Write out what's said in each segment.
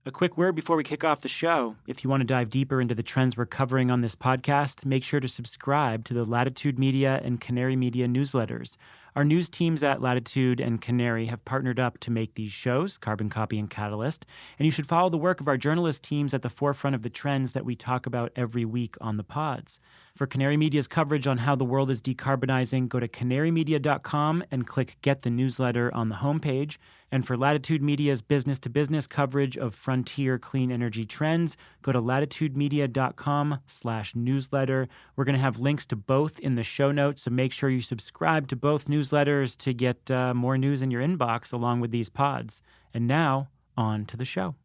A quick word before we kick off the show. If you want to dive deeper into the trends we're covering on this podcast, make sure to subscribe to the Latitude Media and Canary Media newsletters. Our news teams at Latitude and Canary have partnered up to make these shows, Carbon Copy and Catalyst, and you should follow the work of our journalist teams at the forefront of the trends that we talk about every week on the pods. For Canary Media's coverage on how the world is decarbonizing, go to canarymedia.com and click Get the Newsletter on the homepage. And for Latitude Media's business-to-business coverage of frontier clean energy trends, go to latitudemedia.com/newsletter. We're going to have links to both in the show notes, so make sure you subscribe to both newsletters to get more news in your inbox along with these pods. And now, on to the show.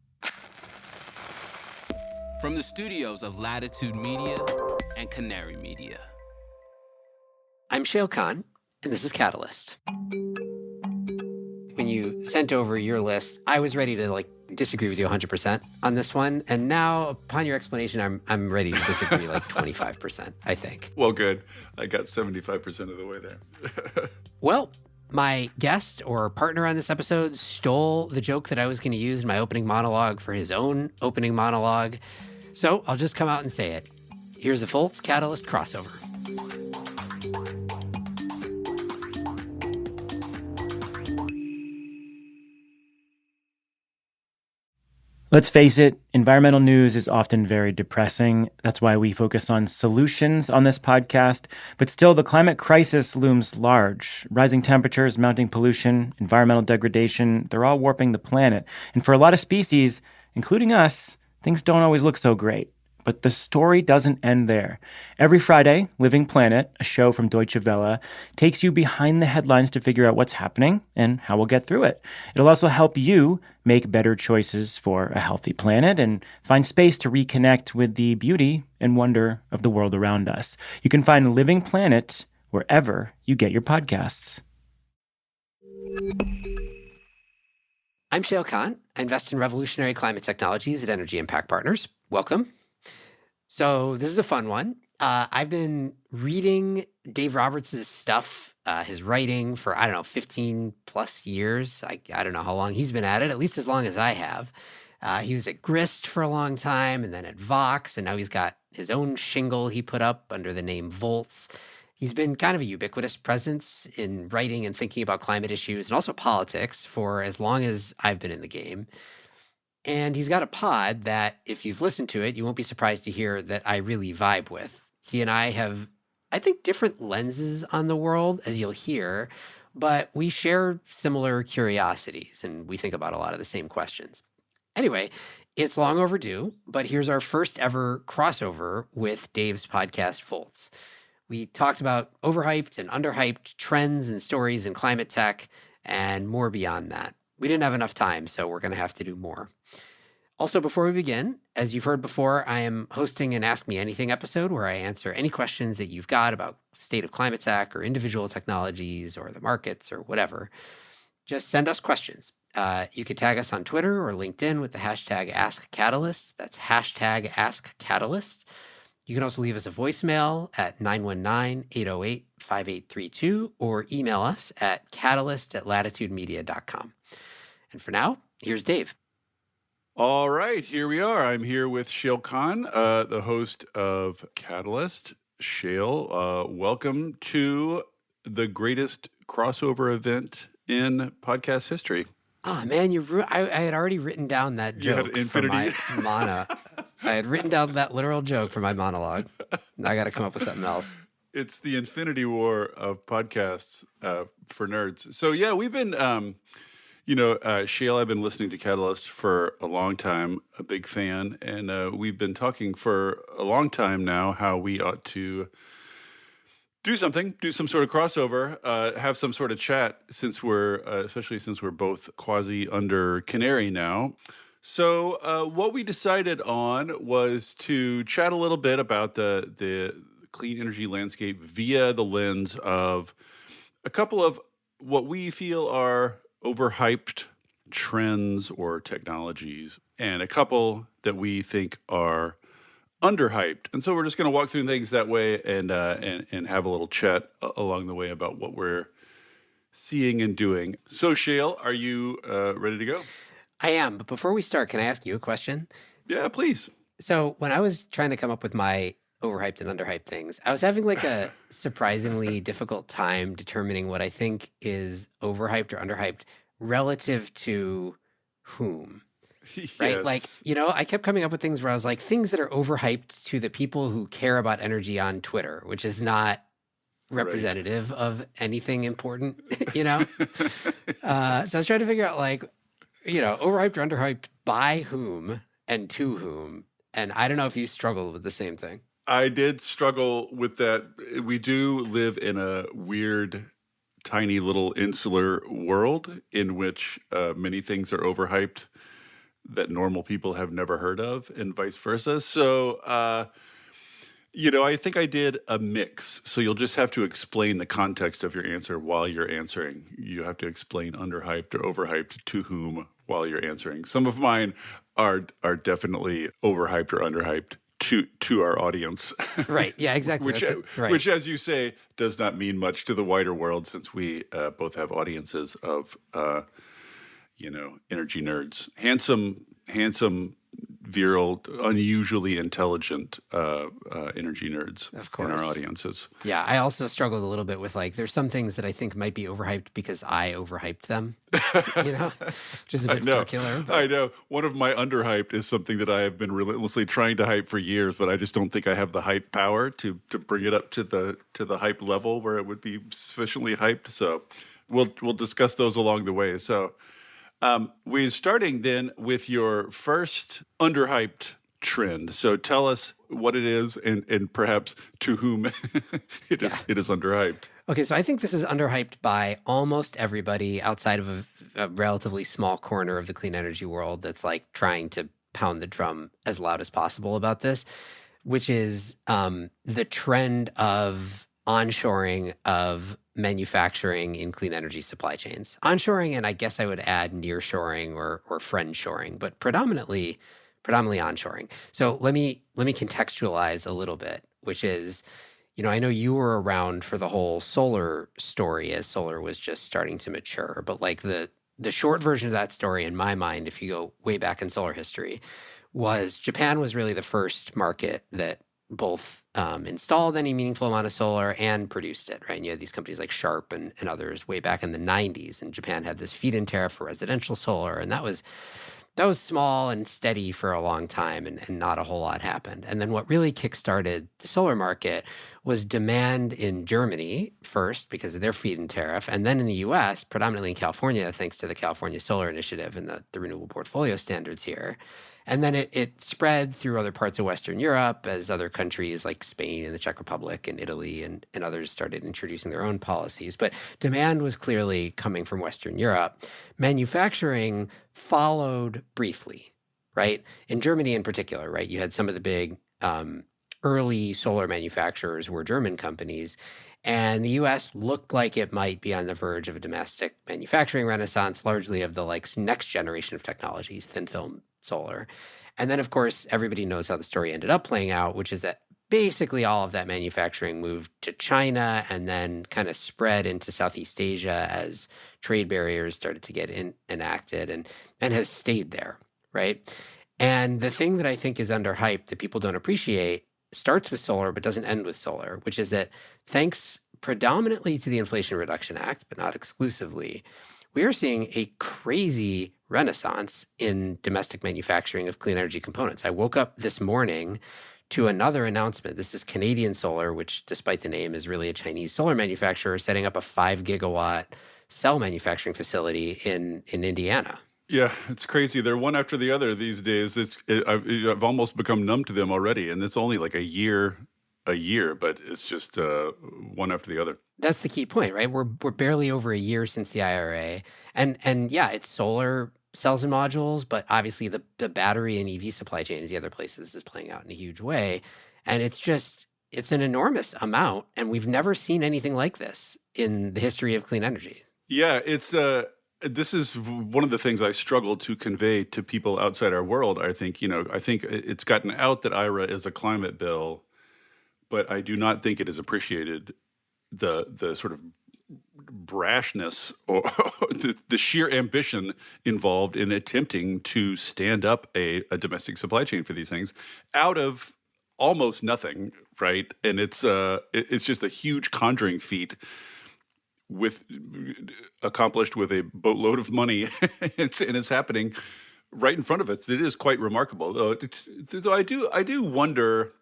From the studios of Latitude Media and Canary Media. I'm Shayle Khan, and this is Catalyst. When you sent over your list, I was ready to disagree with you 100% on this one. And now, upon your explanation, I'm ready to disagree 25%, I think. Well, good. I got 75% of the way there. Well, my guest or partner on this episode stole the joke that I was going to use in my opening monologue for his own opening monologue. So I'll just come out and say it. Here's a Volts Catalyst crossover. Let's face it, environmental news is often very depressing. That's why we focus on solutions on this podcast. But still, the climate crisis looms large. Rising temperatures, mounting pollution, environmental degradation, they're all warping the planet. And for a lot of species, including us, things don't always look so great. But the story doesn't end there. Every Friday, Living Planet, a show from Deutsche Welle, takes you behind the headlines to figure out what's happening and how we'll get through it. It'll also help you make better choices for a healthy planet and find space to reconnect with the beauty and wonder of the world around us. You can find Living Planet wherever you get your podcasts. I'm Shayle Khan. I invest in revolutionary climate technologies at Energy Impact Partners. Welcome. So this is a fun one. I've been reading Dave Roberts' stuff, his writing for, 15 plus years. I don't know how long he's been at it, at least as long as I have. He was at Grist for a long time and then at Vox, and now he's got his own shingle he put up under the name Volts. He's been kind of a ubiquitous presence in writing and thinking about climate issues and also politics for as long as I've been in the game. And he's got a pod that, if you've listened to it, you won't be surprised to hear that I really vibe with. He and I have, I think, different lenses on the world, as you'll hear, but we share similar curiosities and we think about a lot of the same questions. Anyway, it's long overdue, but here's our first ever crossover with Dave's podcast, Volts. We talked about overhyped and underhyped trends and stories in climate tech and more beyond that. We didn't have enough time, so we're going to have to do more. Also, before we begin, as you've heard before, I am hosting an Ask Me Anything episode where I answer any questions that you've got about state of climate tech or individual technologies or the markets or whatever. Just send us questions. You can tag us on Twitter or LinkedIn with the hashtag AskCatalyst. That's hashtag AskCatalyst. You can also leave us a voicemail at 919-808-5832 or email us at catalyst@latitudemedia.com. And for now, here's Dave. All right, here we are. I'm here with Shayle Khan, the host of Catalyst. Shayle, welcome to the greatest crossover event in podcast history. Oh, man, I had already written down that joke for my I had written down that literal joke for my monologue. Now I got to come up with something else. It's the Infinity War of podcasts for nerds. So, yeah, we've been... Shayle, I've been listening to Catalyst for a long time, a big fan, and we've been talking for a long time now how we ought to do some sort of crossover, have some sort of chat, especially since we're both quasi under Canary now. So what we decided on was to chat a little bit about the clean energy landscape via the lens of a couple of what we feel are overhyped trends or technologies, and a couple that we think are underhyped. And so we're just going to walk through things that way and have a little chat along the way about what we're seeing and doing. So, Shayle, are you ready to go? I am, but before we start, can I ask you a question? Yeah, please. So when I was trying to come up with my overhyped and underhyped things, I was having like a surprisingly difficult time determining what I think is overhyped or underhyped relative to whom, right? Like, Yes. I kept coming up with things where I was like, things that are overhyped to the people who care about energy on Twitter, which is not Right. representative of anything important, you know? So I was trying to figure out like, overhyped or underhyped by whom and to whom. And I don't know if you struggled with the same thing. I did struggle with that. We do live in a weird, tiny little insular world in which many things are overhyped that normal people have never heard of, and vice versa. So, I think I did a mix. So you'll just have to explain the context of your answer while you're answering. You have to explain underhyped or overhyped to whom while you're answering. Some of mine are definitely overhyped or underhyped to our audience, Right. Yeah, exactly. which That's it. Right. which, as you say, does not mean much to the wider world since we both have audiences of energy nerds, handsome, virile, unusually intelligent energy nerds Of in our course. audiences. Yeah. I also struggled a little bit with like, there's some things that I think might be overhyped because I overhyped them, which is a I bit know. circular, I but know. One of my underhyped is something that I have been relentlessly trying to hype for years, but I just don't think I have the hype power to bring it up to the hype level where it would be sufficiently hyped. So we'll discuss those along the way. So we're starting then with your first underhyped trend. So tell us what it is and perhaps to whom it yeah. is underhyped. Okay. So I think this is underhyped by almost everybody outside of a relatively small corner of the clean energy world that's like trying to pound the drum as loud as possible about this, which is the trend of onshoring of manufacturing in clean energy supply chains. Onshoring, and I guess I would add nearshoring or friendshoring, but predominantly onshoring. So let me contextualize a little bit, which is, I know you were around for the whole solar story as solar was just starting to mature, but like the short version of that story in my mind, if you go way back in solar history, was Japan was really the first market that both installed any meaningful amount of solar and produced it, right? And you had these companies like Sharp and others way back in the 90s, and Japan had this feed-in tariff for residential solar, and that was small and steady for a long time, and not a whole lot happened. And then what really kickstarted the solar market was demand in Germany first because of their feed-in tariff, and then in the US, predominantly in California, thanks to the California Solar Initiative and the renewable portfolio standards here. And then it spread through other parts of Western Europe as other countries like Spain and the Czech Republic and Italy and others started introducing their own policies. But demand was clearly coming from Western Europe. Manufacturing followed briefly, right? In Germany in particular, right? You had some of the big early solar manufacturers were German companies. And the US looked like it might be on the verge of a domestic manufacturing renaissance, largely of the like next generation of technologies, thin film solar. And then, of course, everybody knows how the story ended up playing out, which is that basically all of that manufacturing moved to China and then kind of spread into Southeast Asia as trade barriers started to get enacted and has stayed there, right? And the thing that I think is underhyped that people don't appreciate starts with solar but doesn't end with solar, which is that thanks predominantly to the Inflation Reduction Act, but not exclusively, we are seeing a crazy renaissance in domestic manufacturing of clean energy components. I woke up this morning to another announcement. This is Canadian Solar, which despite the name is really a Chinese solar manufacturer, setting up a 5 gigawatt cell manufacturing facility in Indiana. Yeah, it's crazy. They're one after the other these days. I've almost become numb to them already, and it's only like a year, but it's just one after the other. That's the key point, right? We're barely over a year since the IRA, and yeah, it's solar cells and modules, but obviously the battery and EV supply chain is the other place this is playing out in a huge way, and it's an enormous amount, and we've never seen anything like this in the history of clean energy. Yeah, this is one of the things I struggle to convey to people outside our world. I think it's gotten out that IRA is a climate bill, but I do not think it is appreciated the sort of brashness or the sheer ambition involved in attempting to stand up a domestic supply chain for these things out of almost nothing, right? And it's just a huge conjuring feat with accomplished with a boatload of money, and it's happening right in front of us. It is quite remarkable. Though I do wonder.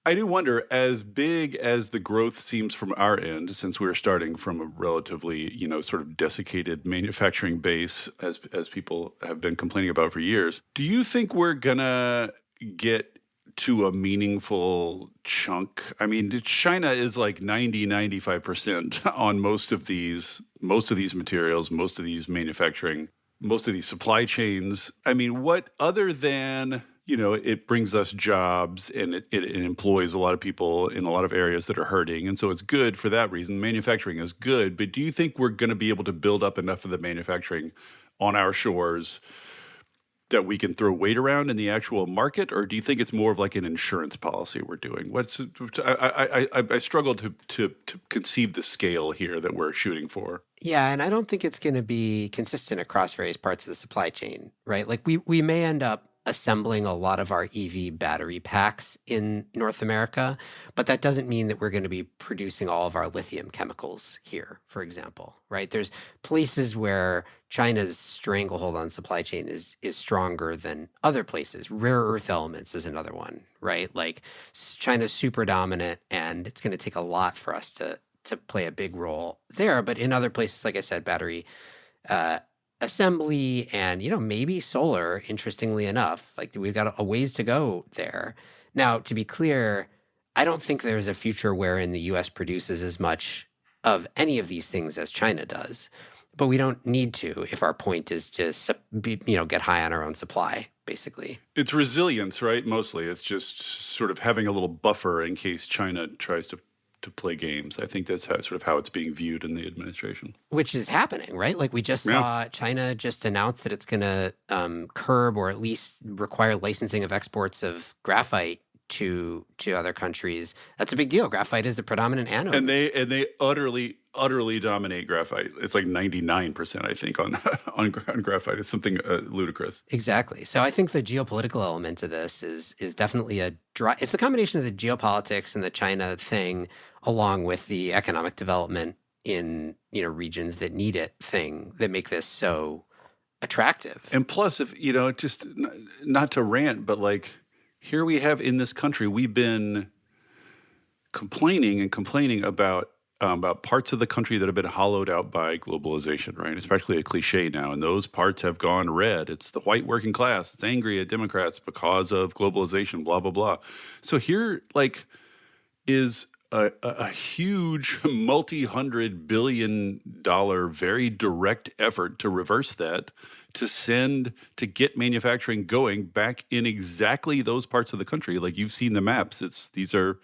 As big as the growth seems from our end, since we're starting from a relatively, sort of desiccated manufacturing base, as people have been complaining about for years, do you think we're gonna get to a meaningful chunk? I mean, China is like 95% on most of these materials, most of these manufacturing, most of these supply chains. I mean, what other than it brings us jobs and it employs a lot of people in a lot of areas that are hurting. And so it's good for that reason. Manufacturing is good. But do you think we're going to be able to build up enough of the manufacturing on our shores that we can throw weight around in the actual market? Or do you think it's more of like an insurance policy we're doing? I struggle to conceive the scale here that we're shooting for. Yeah, and I don't think it's going to be consistent across various parts of the supply chain, right? Like we may end up assembling a lot of our EV battery packs in North America, but that doesn't mean that we're going to be producing all of our lithium chemicals here, for example, right? There's places where China's stranglehold on supply chain is stronger than other places. Rare earth elements is another one, right? Like China's super dominant, and it's going to take a lot for us to play a big role there. But in other places, like I said, battery assembly and, maybe solar, interestingly enough, like we've got a ways to go there. Now, to be clear, I don't think there's a future wherein the US produces as much of any of these things as China does, but we don't need to if our point is to, get high on our own supply, basically. It's resilience, right? Mostly. It's just sort of having a little buffer in case China tries to play games. I think that's how it's being viewed in the administration. Which is happening, right? Like we just saw China just announce that it's going to curb or at least require licensing of exports of graphite to other countries. That's a big deal. Graphite is the predominant anode. And they utterly dominate graphite. It's like 99%, I think, on graphite. It's something ludicrous. Exactly. So I think the geopolitical element of this is definitely it's the combination of the geopolitics and the China thing, along with the economic development in regions that need it thing, that make this so attractive. And plus, if just not to rant, but like here we have in this country, we've been complaining about parts of the country that have been hollowed out by globalization, right? It's practically a cliche now, and those parts have gone red. It's the white working class. It's angry at Democrats because of globalization, blah, blah, blah. So here, is a huge multi-$100 billion very direct effort to reverse that, to get manufacturing going back in exactly those parts of the country. Like you've seen the maps. These are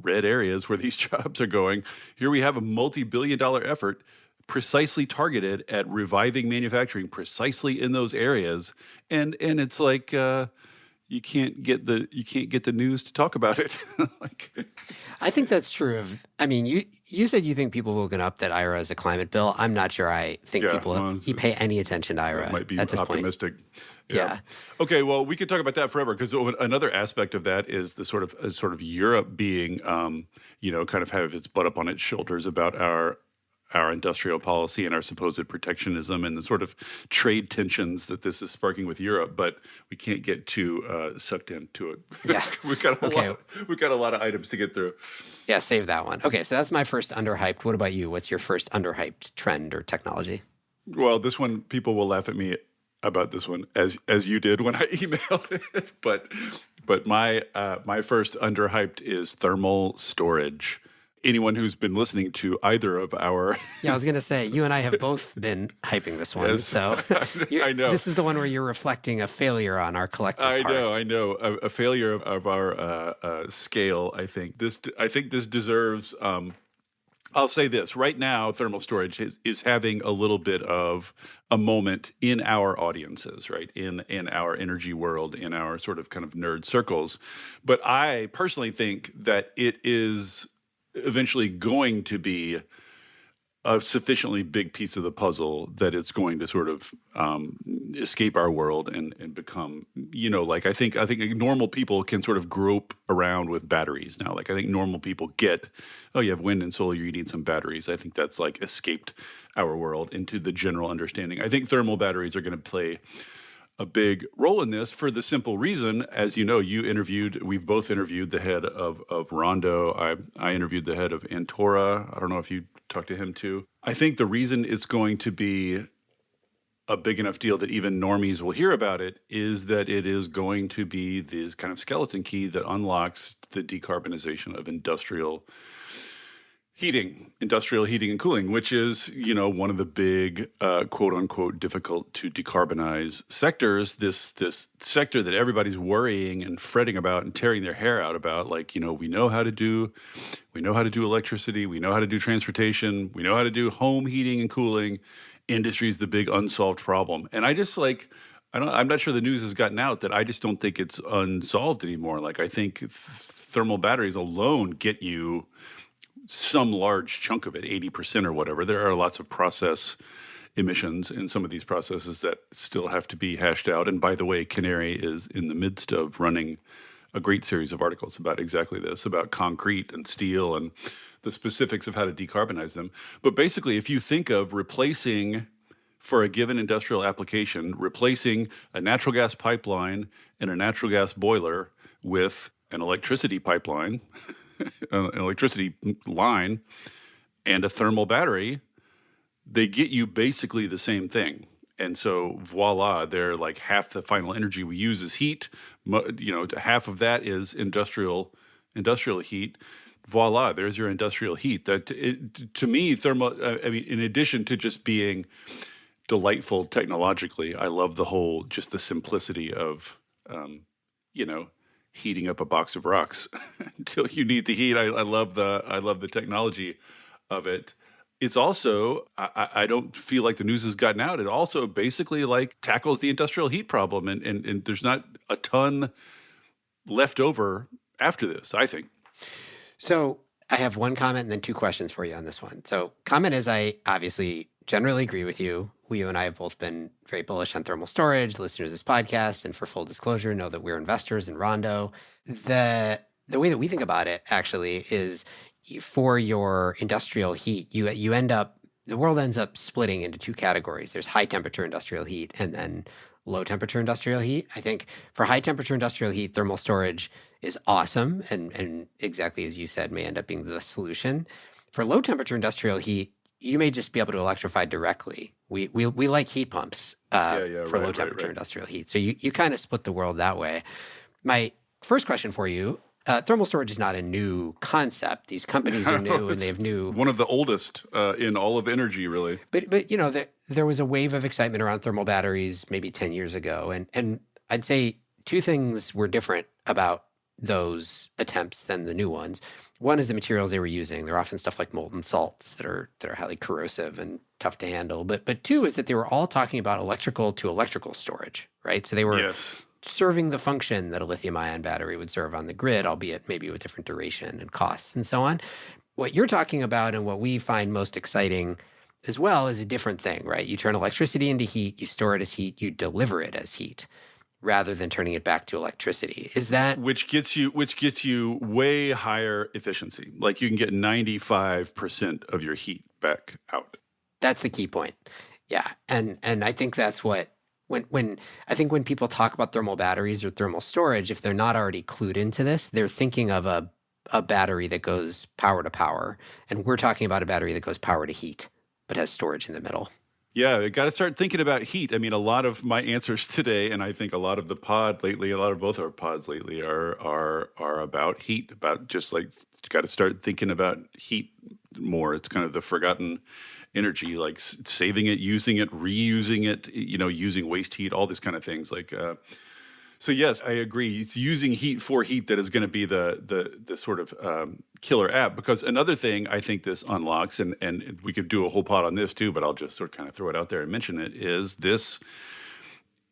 red areas where these jobs are going. Here we have a multi-billion-dollar effort precisely targeted at reviving manufacturing precisely in those areas. And it's like you can't get the news to talk about it. I think that's true. You said you think people will get up that IRA is a climate bill. I'm not sure I think people pay any attention to IRA. Might be at this optimistic. Point. Yeah. Okay. Well, we could talk about that forever, because another aspect of that is the sort of Europe being, kind of have its butt up on its shoulders about our industrial policy and our supposed protectionism and the sort of trade tensions that this is sparking with Europe. But we can't get too sucked into it. Yeah. we've got a lot of items to get through. Yeah, save that one. Okay, so that's my first underhyped. What about you? What's your first underhyped trend or technology? Well, this one, people will laugh at me about this one as you did when I emailed it. But my first underhyped is thermal storage. Anyone who's been listening to either of our I was going to say, you and I have both been hyping this one. Yes, so I know this is the one where you're reflecting a failure on our collective part. I know a failure of our scale. I think this deserves. I'll say this right now: thermal storage is having a little bit of a moment in our audiences, right? In our energy world, in our sort of kind of nerd circles. But I personally think that it is. eventually going to be a sufficiently big piece of the puzzle that it's going to sort of escape our world and become, like I think normal people can sort of grope around with batteries now. Like I think normal people get, oh, you have wind and solar, you need some batteries. I think that's like escaped our world into the general understanding. I think thermal batteries are going to play a big role in this for the simple reason, as you know, we've both interviewed the head of Rondo. I interviewed the head of Antora. I don't know if you talked to him too. I think the reason it's going to be a big enough deal that even normies will hear about it is that it is going to be this kind of skeleton key that unlocks the decarbonization of industrial heating and cooling, which is, one of the big, quote unquote, difficult to decarbonize sectors. This sector that everybody's worrying and fretting about and tearing their hair out about. Like, we know how to do electricity, we know how to do transportation, we know how to do home heating and cooling. Industry is the big unsolved problem, and I'm not sure the news has gotten out that I just don't think it's unsolved anymore. Like I think thermal batteries alone get you some large chunk of it, 80% or whatever. There are lots of process emissions in some of these processes that still have to be hashed out. And by the way, Canary is in the midst of running a great series of articles about exactly this, about concrete and steel and the specifics of how to decarbonize them. But basically, if you think of replacing, for a given industrial application, replacing a natural gas pipeline and a natural gas boiler with an electricity pipeline, an electricity line, and a thermal battery, they get you basically the same thing. And so voila, they're like half the final energy we use is heat. Half of that is industrial heat. Voila, there's your industrial heat. To me, thermal. I mean, in addition to just being delightful technologically, I love just the simplicity of, heating up a box of rocks until you need the heat. I love the technology of it. It's also, I don't feel like the news has gotten out. It also basically like tackles the industrial heat problem, and there's not a ton left over after this, I think. So I have one comment and then two questions for you on this one. So comment is, I obviously generally agree with you. You and I have both been very bullish on thermal storage, listeners of this podcast, and for full disclosure, know that we're investors in Rondo. The way that we think about it actually is for your industrial heat, the world ends up splitting into two categories. There's high temperature industrial heat and then low temperature industrial heat. I think for high temperature industrial heat, thermal storage is awesome and exactly as you said, may end up being the solution. For low temperature industrial heat, you may just be able to electrify directly. We like heat pumps for low temperature industrial heat. So you kind of split the world that way. My first question for you, thermal storage is not a new concept. These companies are new and they have new... One of the oldest in all of energy, really. But there was a wave of excitement around thermal batteries maybe 10 years ago. And I'd say two things were different about those attempts than the new ones. One is the materials they were using. They're often stuff like molten salts that are highly corrosive and tough to handle. But two is that they were all talking about electrical to electrical storage, right? So they were serving the function that a lithium-ion battery would serve on the grid, albeit maybe with different duration and costs and so on. What you're talking about and what we find most exciting as well is a different thing, right? You turn electricity into heat, you store it as heat, you deliver it as heat, rather than turning it back to electricity. Is that... Which gets you way higher efficiency. Like you can get 95% of your heat back out. That's the key point. Yeah. And I think that's what, when people talk about thermal batteries or thermal storage, if they're not already clued into this, they're thinking of a battery that goes power to power. And we're talking about a battery that goes power to heat, but has storage in the middle. Yeah, I got to start thinking about heat. I mean, a lot of my answers today, and I think a lot of the pod lately, a lot of both our pods lately are about heat, about just like got to start thinking about heat more. It's kind of the forgotten energy, like saving it, using it, reusing it, using waste heat, all these kind of things. Like, so yes, I agree. It's using heat for heat that is going to be the sort of killer app. Because another thing I think this unlocks, and we could do a whole pod on this too, but I'll just sort of kind of throw it out there and mention it, is this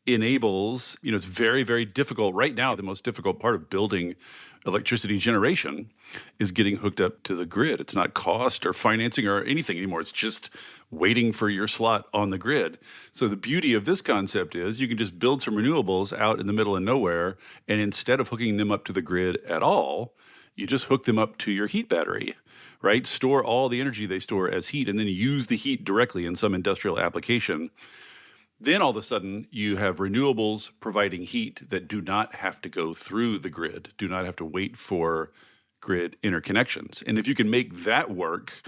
enables, it's very, very difficult. Right now, the most difficult part of building electricity generation is getting hooked up to the grid. It's not cost or financing or anything anymore. It's just waiting for your slot on the grid. So the beauty of this concept is you can just build some renewables out in the middle of nowhere, and instead of hooking them up to the grid at all, you just hook them up to your heat battery, right? Store all the energy they store as heat, and then use the heat directly in some industrial application. Then all of a sudden, you have renewables providing heat that do not have to go through the grid, do not have to wait for grid interconnections. And if you can make that work,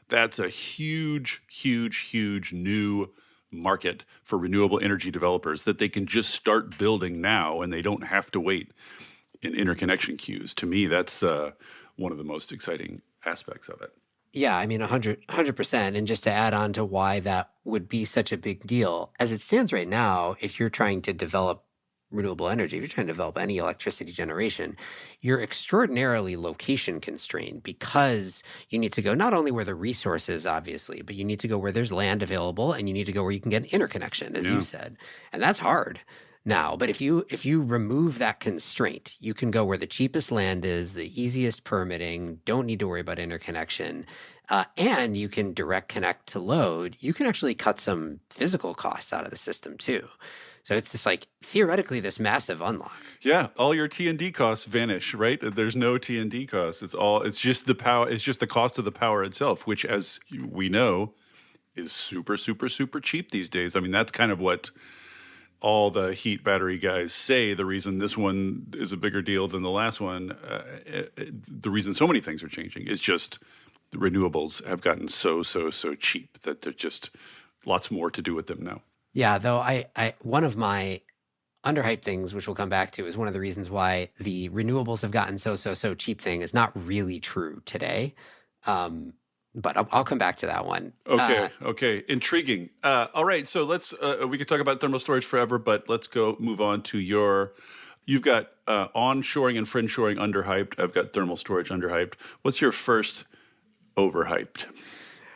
that's a huge, huge, huge new market for renewable energy developers that they can just start building now, and they don't have to wait in interconnection queues. To me, that's one of the most exciting aspects of it. Yeah, I mean, 100%. And just to add on to why that would be such a big deal, as it stands right now, if you're trying to develop renewable energy, if you're trying to develop any electricity generation, you're extraordinarily location constrained because you need to go not only where the resource is, obviously, but you need to go where there's land available, and you need to go where you can get an interconnection, as you said. And that's hard now. But if you remove that constraint, you can go where the cheapest land is, the easiest permitting, don't need to worry about interconnection, and you can direct connect to load. You can actually cut some physical costs out of the system too. So it's this theoretically this massive unlock. Yeah, all your T&D costs vanish, right? There's no T&D costs. It's just the power. It's just the cost of the power itself, which, as we know, is super, super, super cheap these days. I mean, that's kind of what all the heat battery guys say. The reason this one is a bigger deal than the last one, the reason so many things are changing is just the renewables have gotten so cheap that there's just lots more to do with them now. Yeah, though I one of my underhyped things, which we'll come back to, is one of the reasons why the renewables have gotten so cheap thing is not really true today. But I'll come back to that one. Okay. Intriguing. All right. So we could talk about thermal storage forever, but let's move on to you've got onshoring and friendshoring underhyped. I've got thermal storage underhyped. What's your first overhyped?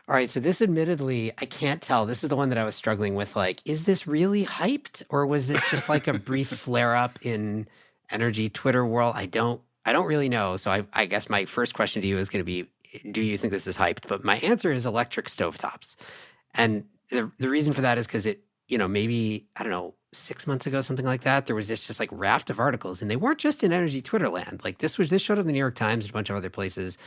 All right. So this admittedly, I can't tell. This is the one that I was struggling with. Is this really hyped, or was this just a brief flare up in energy Twitter world? I don't really know. So I guess my first question to you is going to be, do you think this is hyped? But my answer is electric stovetops. And the reason for that is because it, maybe, I don't know, 6 months ago, something like that, there was this just raft of articles, and they weren't just in energy Twitter land. This showed up in the New York Times and a bunch of other places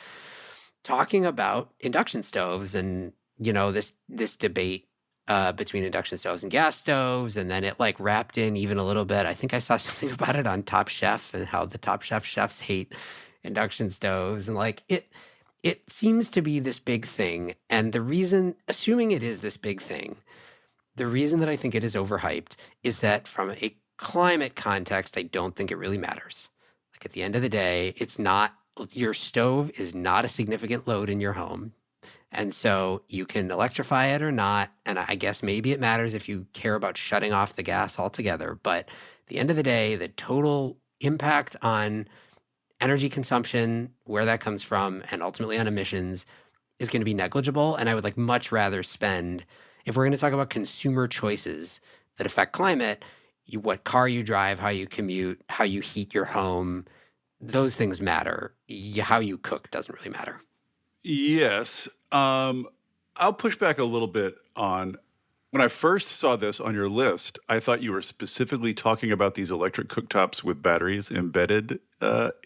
talking about induction stoves and, this debate between induction stoves and gas stoves. And then it wrapped in even a little bit. I think I saw something about it on Top Chef and how the Top Chef chefs hate induction stoves. And it seems to be this big thing. And the reason, assuming it is this big thing, the reason that I think it is overhyped is that from a climate context, I don't think it really matters. At the end of the day, your stove is not a significant load in your home. And so you can electrify it or not. And I guess maybe it matters if you care about shutting off the gas altogether. But at the end of the day, the total impact on energy consumption, where that comes from, and ultimately on emissions is going to be negligible. And I would much rather spend, if we're going to talk about consumer choices that affect climate, what car you drive, how you commute, how you heat your home, those things matter. How you cook doesn't really matter. Yes. I'll push back a little bit on, when I first saw this on your list, I thought you were specifically talking about these electric cooktops with batteries embedded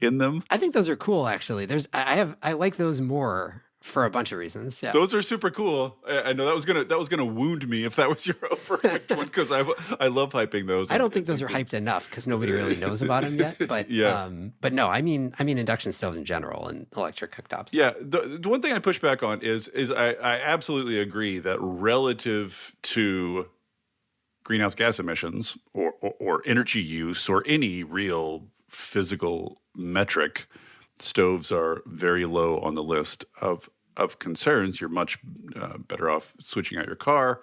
in them. I think those are cool, actually. I like those more for a bunch of reasons. Yeah. Those are super cool. I know that was gonna wound me if that was your overhyped one, because I love hyping those. I don't think those are hyped enough because nobody really knows about them yet. But yeah. But no, I mean induction stoves in general and electric cooktops. Yeah. The one thing I push back on is I absolutely agree that relative to greenhouse gas emissions or energy use or any real physical metric, stoves are very low on the list of concerns. You're much better off switching out your car,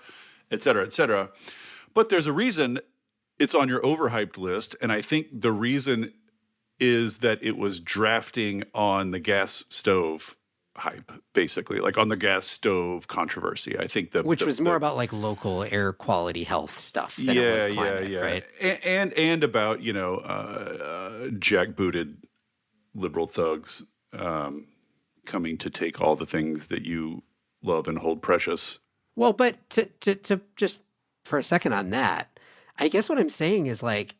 et cetera, et cetera. But there's a reason it's on your overhyped list, and I think the reason is that it was drafting on the gas stove hype, basically, like on the gas stove controversy. I think Which was more about like local air quality health stuff than it was climate, right? And about jackbooted liberal thugs coming to take all the things that you love and hold precious. Well, but to just for a second on that, I guess what I'm saying is like,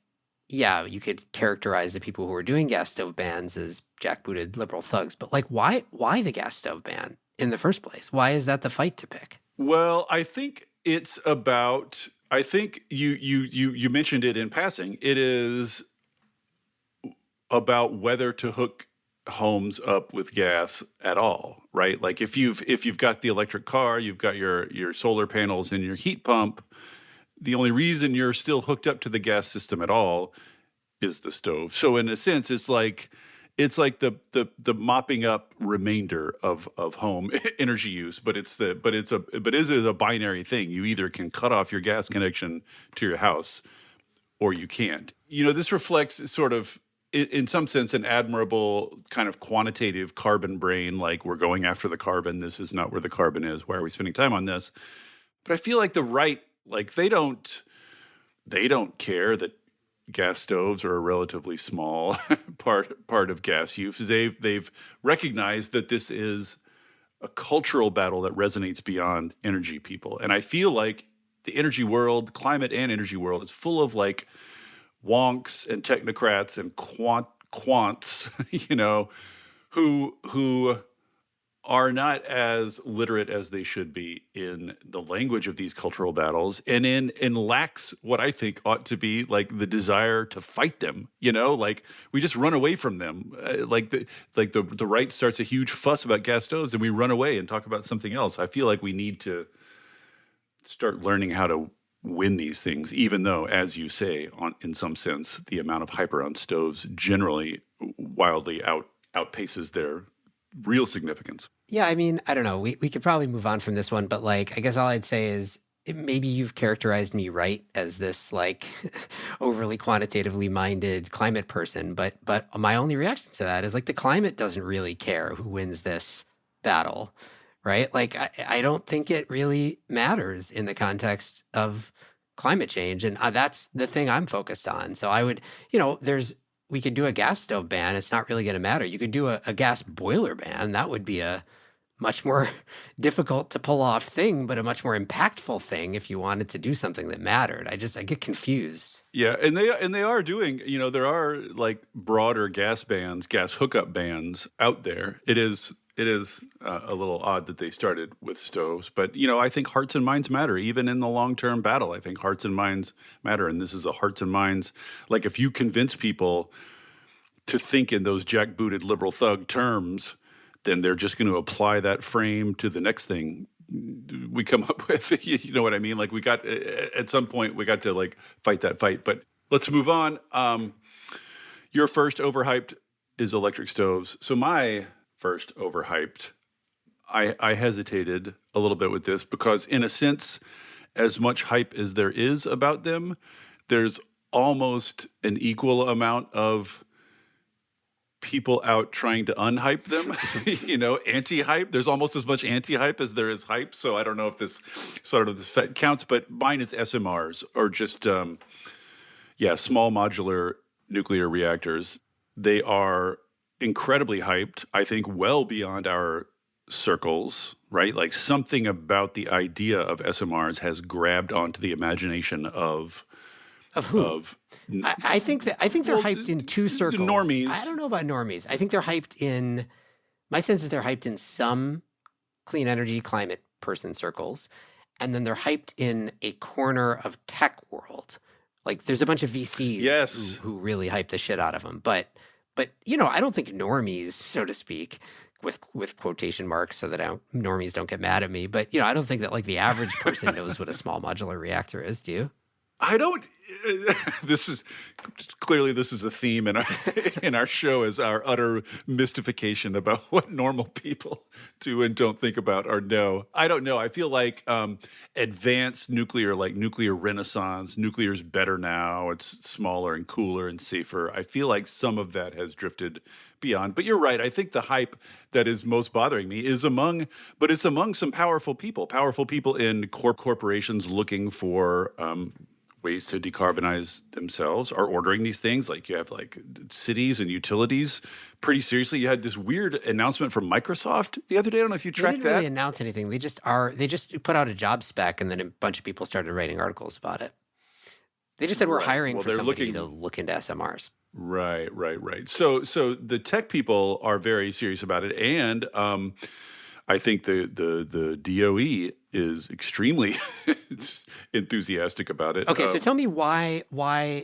yeah, you could characterize the people who are doing gas stove bans as jackbooted liberal thugs, but like, why the gas stove ban in the first place? Why is that the fight to pick? Well, I think it's about. I think you mentioned it in passing. It is about whether to hook homes up with gas at all, right? Like if you've got the electric car, you've got your solar panels and your heat pump, the only reason you're still hooked up to the gas system at all is the stove. So in a sense, it's like the mopping up remainder of home energy use, but it is a binary thing. You either can cut off your gas connection to your house or you can't. This reflects sort of in some sense an admirable kind of quantitative carbon brain, like we're going after the carbon. This is not where the carbon is. Why are we spending time on this? But I feel like the right, like they don't care that gas stoves are a relatively small part of gas use. They've recognized that this is a cultural battle that resonates beyond energy people. And I feel like the energy world, climate and energy world, is full of like wonks and technocrats and quants, who are not as literate as they should be in the language of these cultural battles, and lacks what I think ought to be like the desire to fight them. Like we just run away from them. The right starts a huge fuss about gas stoves, and we run away and talk about something else. I feel like we need to start learning how to win these things, even though, as you say, in some sense, the amount of hyper on stoves generally wildly outpaces their real significance. Yeah, I mean, I don't know. We could probably move on from this one, but like, I guess all I'd say is maybe you've characterized me right as this like overly quantitatively minded climate person, but my only reaction to that is like the climate doesn't really care who wins this battle, right? Like, I don't think it really matters in the context of climate change, and that's the thing I'm focused on. So I would, we could do a gas stove ban. It's not really going to matter. You could do a gas boiler ban. That would be a much more difficult to pull off thing, but a much more impactful thing if you wanted to do something that mattered. I get confused. Yeah, and they are doing, there are like broader gas bans, gas hookup bans out there. It is a little odd that they started with stoves, but I think hearts and minds matter even in the long-term battle. I think hearts and minds matter, and this is a hearts and minds. Like if you convince people to think in those jackbooted liberal thug terms, then they're just going to apply that frame to the next thing we come up with. You know what I mean? Like at some point we got to like fight that fight. But let's move on. Your first overhyped is electric stoves. So my first overhyped, I hesitated a little bit with this because in a sense, as much hype as there is about them, there's almost an equal amount of people out trying to unhype them, anti-hype. There's almost as much anti-hype as there is hype. So I don't know if this counts, but mine is SMRs or just, small modular nuclear reactors. They are incredibly hyped, I think well beyond our circles, right? Like something about the idea of SMRs has grabbed onto the imagination of who? I think they're hyped in two circles. Normies. I don't know about normies. I think they're hyped in, my sense is they're hyped in some clean energy climate person circles, and then they're hyped in a corner of tech world. Like there's a bunch of VCs who really hype the shit out of them. But I don't think normies, so to speak, with quotation marks so that normies don't get mad at me. But, I don't think that like the average person knows what a small modular reactor is. Do you? I don't. This is clearly this is a theme in our in our show is our utter mystification about what normal people do and don't think about or know. I don't know. I feel like advanced nuclear, like nuclear renaissance, nuclear's better now. It's smaller and cooler and safer. I feel like some of that has drifted beyond. But you're right. I think the hype that is most bothering me is it's among some powerful people in corporations looking for ways to decarbonize themselves are ordering these things. Like you have like cities and utilities pretty seriously. You had this weird announcement from Microsoft the other day. I don't know if you They tracked didn't really that. announce anything. They just put out a job spec, and then a bunch of people started writing articles about it. They just said we're Right. hiring Well, for they're somebody looking to look into SMRs. right. So the tech people are very serious about it, and I think the DOE is extremely enthusiastic about it. Okay, so tell me why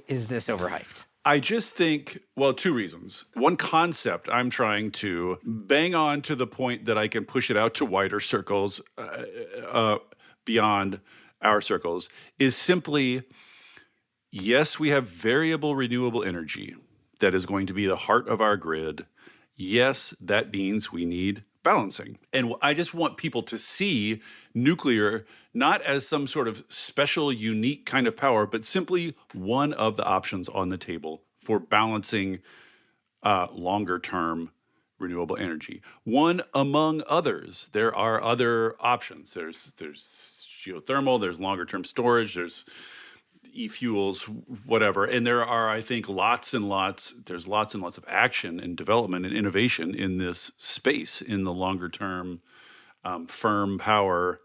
is this overhyped? I just think, well, two reasons. One concept I'm trying to bang on to the point that I can push it out to wider circles beyond our circles is simply yes, we have variable renewable energy that is going to be the heart of our grid. Yes, that means we need balancing. And I just want people to see nuclear not as some sort of special, unique kind of power, but simply one of the options on the table for balancing longer term renewable energy. One among others. There are other options. There's geothermal, there's longer term storage, there's e-fuels, whatever. And there are, I think, lots and lots of action and development and innovation in this space in the longer term firm power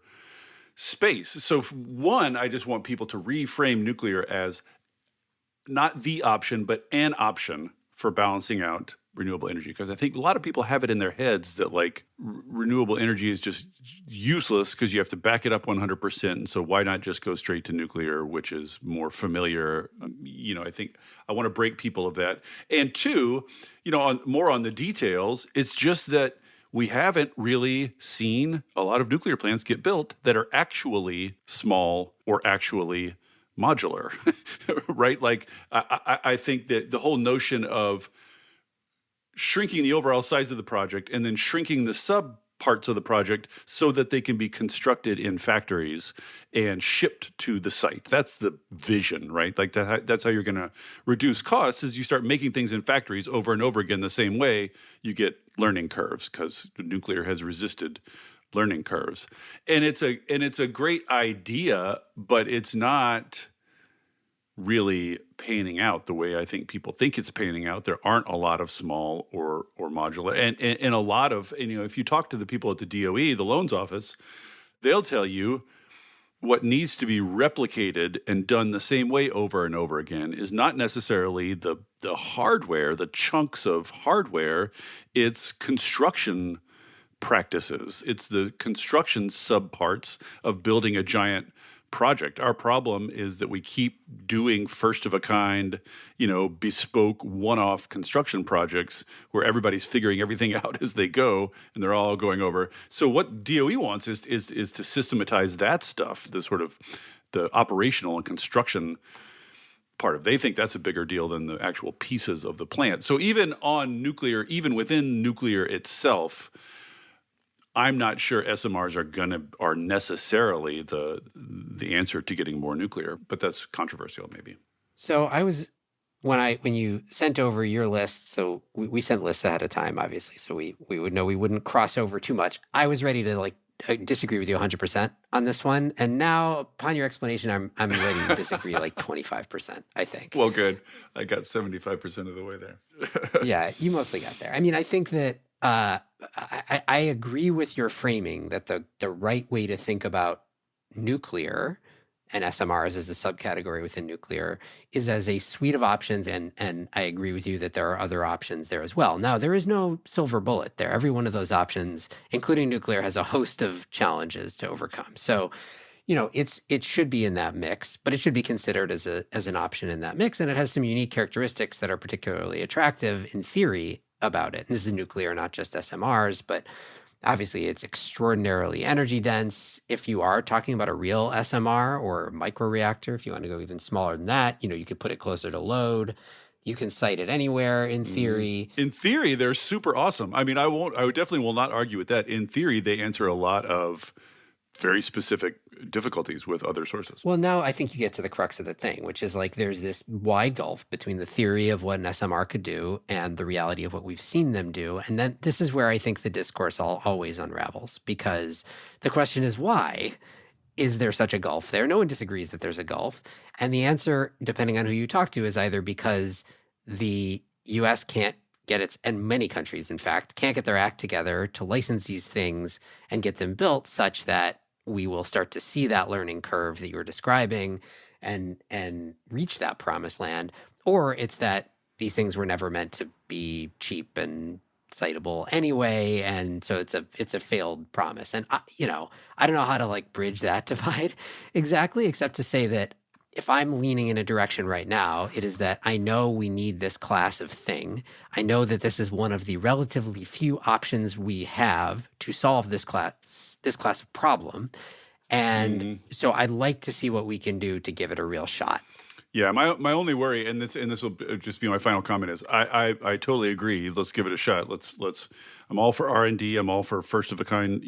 space. So one, I just want people to reframe nuclear as not the option, but an option for balancing out renewable energy. Because I think a lot of people have it in their heads that like renewable energy is just useless because you have to back it up 100%. And so why not just go straight to nuclear, which is more familiar? I think I want to break people of that. And two, more on the details, it's just that we haven't really seen a lot of nuclear plants get built that are actually small or actually modular, right? Like I think that the whole notion of shrinking the overall size of the project and then shrinking the sub parts of the project so that they can be constructed in factories and shipped to the site. That's the vision, right? Like that's how you're going to reduce costs is you start making things in factories over and over again the same way. You get learning curves because nuclear has resisted learning curves. And it's a great idea, but it's not really panning out the way I think people think it's panning out. There aren't a lot of small or modular, and a lot of, if you talk to the people at the DOE, the loans office, they'll tell you what needs to be replicated and done the same way over and over again is not necessarily the hardware, the chunks of hardware. It's construction practices. It's the construction subparts of building a giant project. Our problem is that we keep doing first of a kind, bespoke one-off construction projects where everybody's figuring everything out as they go and they're all going over. So what DOE wants is to systematize that stuff, the sort of the operational and construction part of. They think that's a bigger deal than the actual pieces of the plant. So even on nuclear, even within nuclear itself, I'm not sure SMRs are necessarily the answer to getting more nuclear, but that's controversial maybe. So when you sent over your list, so we sent lists ahead of time, obviously, so we would know we wouldn't cross over too much. I was ready to disagree with you 100% on this one, and now upon your explanation, I'm ready to disagree 25%. I think. Well, good. I got 75% of the way there. Yeah, you mostly got there. I mean, I think that I agree with your framing that the right way to think about nuclear and SMRs as a subcategory within nuclear is as a suite of options, and I agree with you that there are other options there as well. Now, there is no silver bullet there. Every one of those options, including nuclear, has a host of challenges to overcome. So, it should be in that mix, but it should be considered as an option in that mix, and it has some unique characteristics that are particularly attractive in theory about it. And this is nuclear, not just SMRs, but Obviously, it's extraordinarily energy dense. If you are talking about a real SMR or microreactor, if you want to go even smaller than that, you could put it closer to load. You can site it anywhere in theory. In theory, they're super awesome. I mean, I definitely will not argue with that. In theory, they answer a lot of very specific difficulties with other sources. Well, now I think you get to the crux of the thing, which is like there's this wide gulf between the theory of what an SMR could do and the reality of what we've seen them do. And then this is where I think the discourse always unravels, because the question is, why is there such a gulf there? No one disagrees that there's a gulf. And the answer, depending on who you talk to, is either because the US can't get its, and many countries, in fact, can't get their act together to license these things and get them built such that we will start to see that learning curve that you were describing and reach that promised land, or it's that these things were never meant to be cheap and citable anyway, and so it's a failed promise. And I don't know how to like bridge that divide exactly, except to say that if I'm leaning in a direction right now, it is that I know we need this class of thing. I know that this is one of the relatively few options we have to solve this class of problem. And so I'd like to see what we can do to give it a real shot. Yeah, my only worry, and this will just be my final comment, is I totally agree. Let's give it a shot. Let's. I'm all for R&D. I'm all for first of a kind,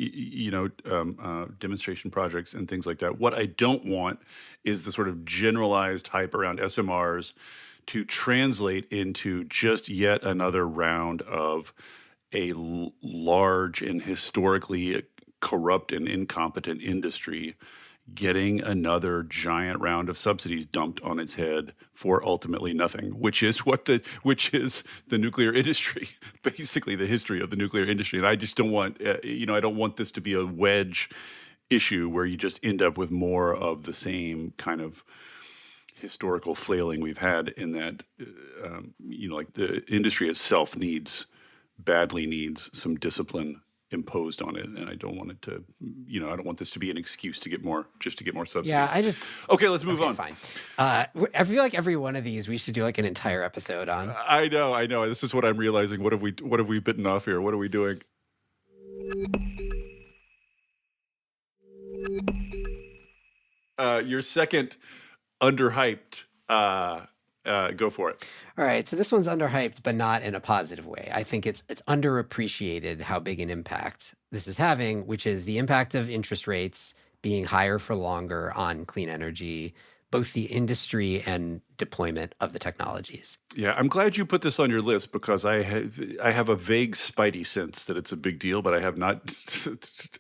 demonstration projects and things like that. What I don't want is the sort of generalized hype around SMRs to translate into just yet another round of a large and historically corrupt and incompetent industry getting another giant round of subsidies dumped on its head for ultimately nothing, which is the nuclear industry, basically the history of the nuclear industry. And I just don't want, I don't want this to be a wedge issue where you just end up with more of the same kind of historical flailing we've had in that, like the industry itself badly needs some discipline imposed on it, and I don't want it to, I don't want this to be an excuse to get more subsidies. Yeah, okay, let's move on. Fine. I feel like every one of these we should do like an entire episode on. I know. This is what I'm realizing. What have we bitten off here? What are we doing? Your second underhyped. Go for it. All right, so this one's underhyped, but not in a positive way. I think it's underappreciated how big an impact this is having, which is the impact of interest rates being higher for longer on clean energy, both the industry and deployment of the technologies. Yeah, I'm glad you put this on your list because I have a vague spidey sense that it's a big deal, but I have not,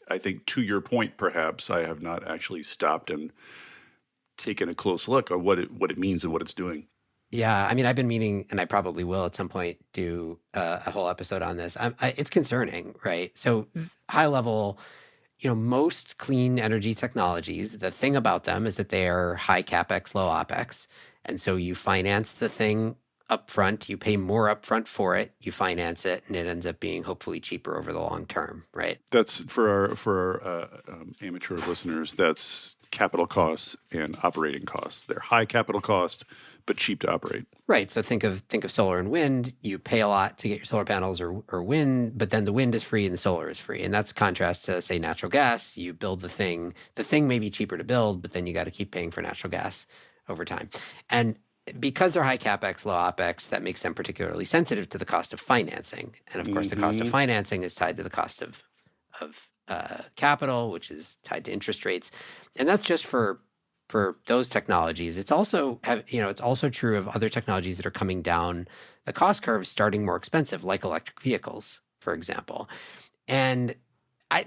I think to your point, perhaps, I have not actually stopped and taken a close look at what it means and what it's doing. Yeah, I mean, I've been meaning, and I probably will at some point do a whole episode on this. It's concerning, right? So high level, most clean energy technologies, the thing about them is that they are high CapEx, low OpEx. And so you finance the thing upfront, you pay more upfront for it, you finance it, and it ends up being hopefully cheaper over the long term, right? That's for our amateur listeners, that's capital costs and operating costs. They're high capital cost, but cheap to operate. Right. So think of solar and wind. You pay a lot to get your solar panels or wind, but then the wind is free and the solar is free. And that's contrast to, say, natural gas. You build the thing. The thing may be cheaper to build, but then you got to keep paying for natural gas over time. And because they're high CapEx, low OpEx, that makes them particularly sensitive to the cost of financing. And of course, the cost of financing is tied to the cost of capital, which is tied to interest rates. And that's just for those technologies. It's also it's also true of other technologies that are coming down the cost curve, starting more expensive, like electric vehicles, for example. And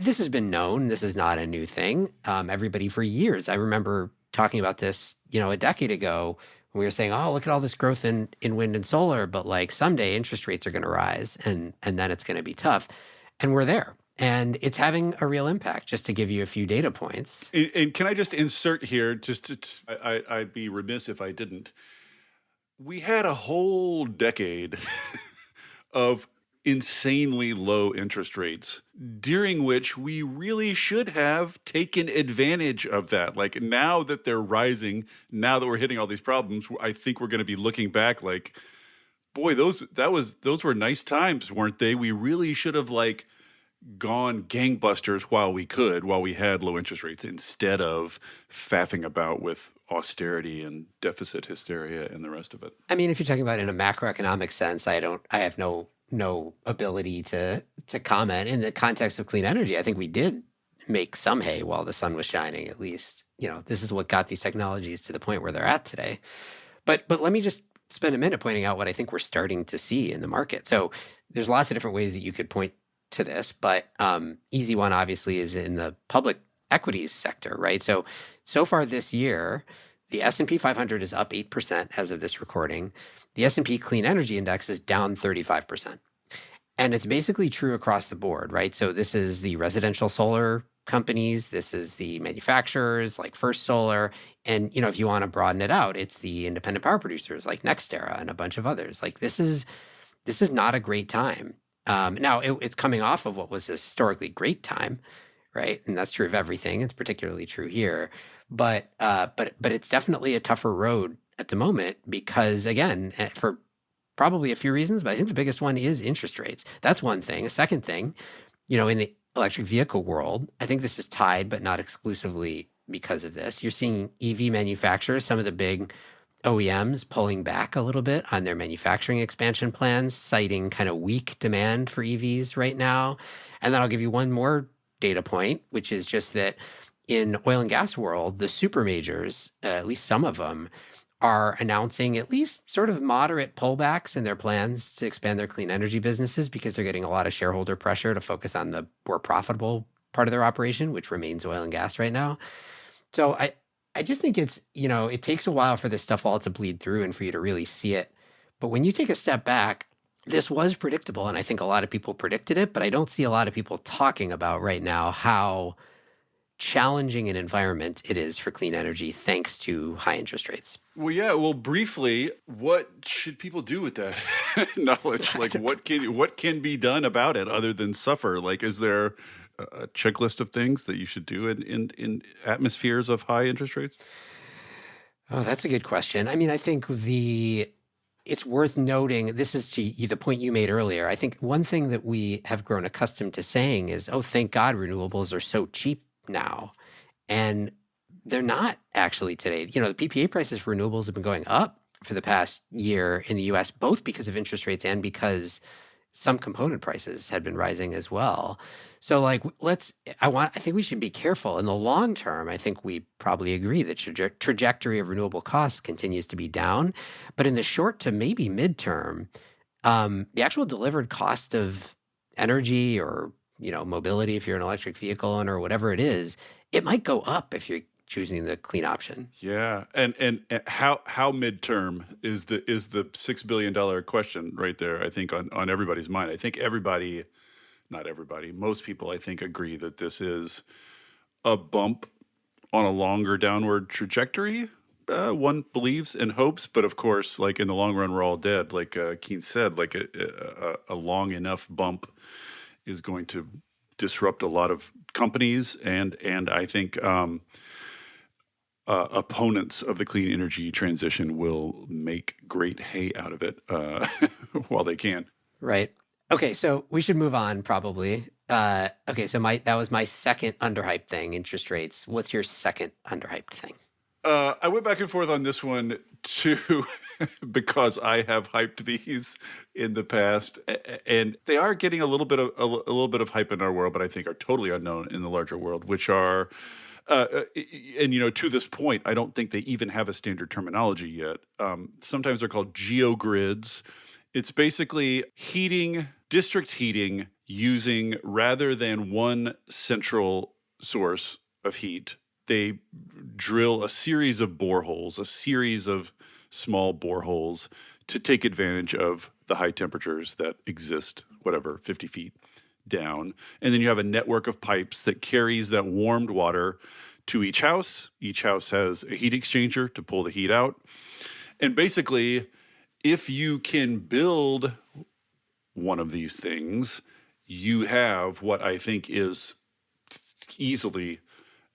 this has been known. This is not a new thing. Everybody for years. I remember talking about this, a decade ago. We were saying, oh, look at all this growth in wind and solar, but like someday interest rates are going to rise and then it's going to be tough. And we're there. And it's having a real impact, just to give you a few data points. And can I just insert here, I'd be remiss if I didn't. We had a whole decade of insanely low interest rates, during which we really should have taken advantage of that. Like now that they're rising, now that we're hitting all these problems, I think we're going to be looking back like, boy, those were nice times, weren't they? We really should have gone gangbusters while we had low interest rates, instead of faffing about with austerity and deficit hysteria and the rest of it. I mean, if you're talking about in a macroeconomic sense, I have no ability to comment. In the context of clean energy, I think we did make some hay while the sun was shining, at least. This is what got these technologies to the point where they're at today. But let me just spend a minute pointing out what I think we're starting to see in the market. So there's lots of different ways that you could point to this, but easy one obviously is in the public equities sector, right? So far this year, the S&P 500 is up 8% as of this recording. The S&P Clean Energy Index is down 35%. And it's basically true across the board, right? So this is the residential solar companies, this is the manufacturers like First Solar, and if you want to broaden it out, it's the independent power producers like NextEra and a bunch of others. Like this is not a great time. Now it's coming off of what was a historically great time, right? And that's true of everything. It's particularly true here, but it's definitely a tougher road at the moment because, again, for probably a few reasons, but I think the biggest one is interest rates. That's one thing. A second thing, in the electric vehicle world, I think this is tied, but not exclusively because of this. You're seeing EV manufacturers, some of the big OEMs pulling back a little bit on their manufacturing expansion plans, citing kind of weak demand for EVs right now. And then I'll give you one more data point, which is just that in oil and gas world, the super majors, at least some of them, are announcing at least sort of moderate pullbacks in their plans to expand their clean energy businesses because they're getting a lot of shareholder pressure to focus on the more profitable part of their operation, which remains oil and gas right now. So I just think it's, it takes a while for this stuff all to bleed through and for you to really see it. But when you take a step back, this was predictable. And I think a lot of people predicted it, but I don't see a lot of people talking about right now how challenging an environment it is for clean energy thanks to high interest rates. Well, yeah. Well, briefly, what should people do with that knowledge? Like, what can be done about it other than suffer? Like, is there a checklist of things that you should do in atmospheres of high interest rates? Oh, that's a good question. I mean, I think it's worth noting, this is to the point you made earlier. I think one thing that we have grown accustomed to saying is, oh, thank God renewables are so cheap now. And they're not actually today. The PPA prices for renewables have been going up for the past year in the US, both because of interest rates and because some component prices had been rising as well. So I think we should be careful. In the long term, I think we probably agree that trajectory of renewable costs continues to be down. But in the short to maybe midterm, the actual delivered cost of energy or mobility, if you're an electric vehicle owner or whatever it is, it might go up if you're choosing the clean option. Yeah, and how midterm is the $6 billion question right there? I think on everybody's mind. I think everybody, not everybody, most people, I think, agree that this is a bump on a longer downward trajectory. One believes and hopes, but of course, like in the long run, we're all dead. Like Keith said, like a long enough bump is going to disrupt a lot of companies, and I think opponents of the clean energy transition will make great hay out of it while they can. Right. Okay, so we should move on probably. Okay, so that was my second underhyped thing, interest rates. What's your second underhyped thing? I went back and forth on this one too, because I have hyped these in the past, and they are getting a little bit of hype in our world, but I think are totally unknown in the larger world, which are, and to this point, I don't think they even have a standard terminology yet. Sometimes they're called geogrids. It's basically district heating using, rather than one central source of heat, they drill a series of boreholes, a series of small boreholes to take advantage of the high temperatures that exist, 50 feet down. And then you have a network of pipes that carries that warmed water to each house. Each house has a heat exchanger to pull the heat out. And basically, if you can build one of these things, you have what I think is easily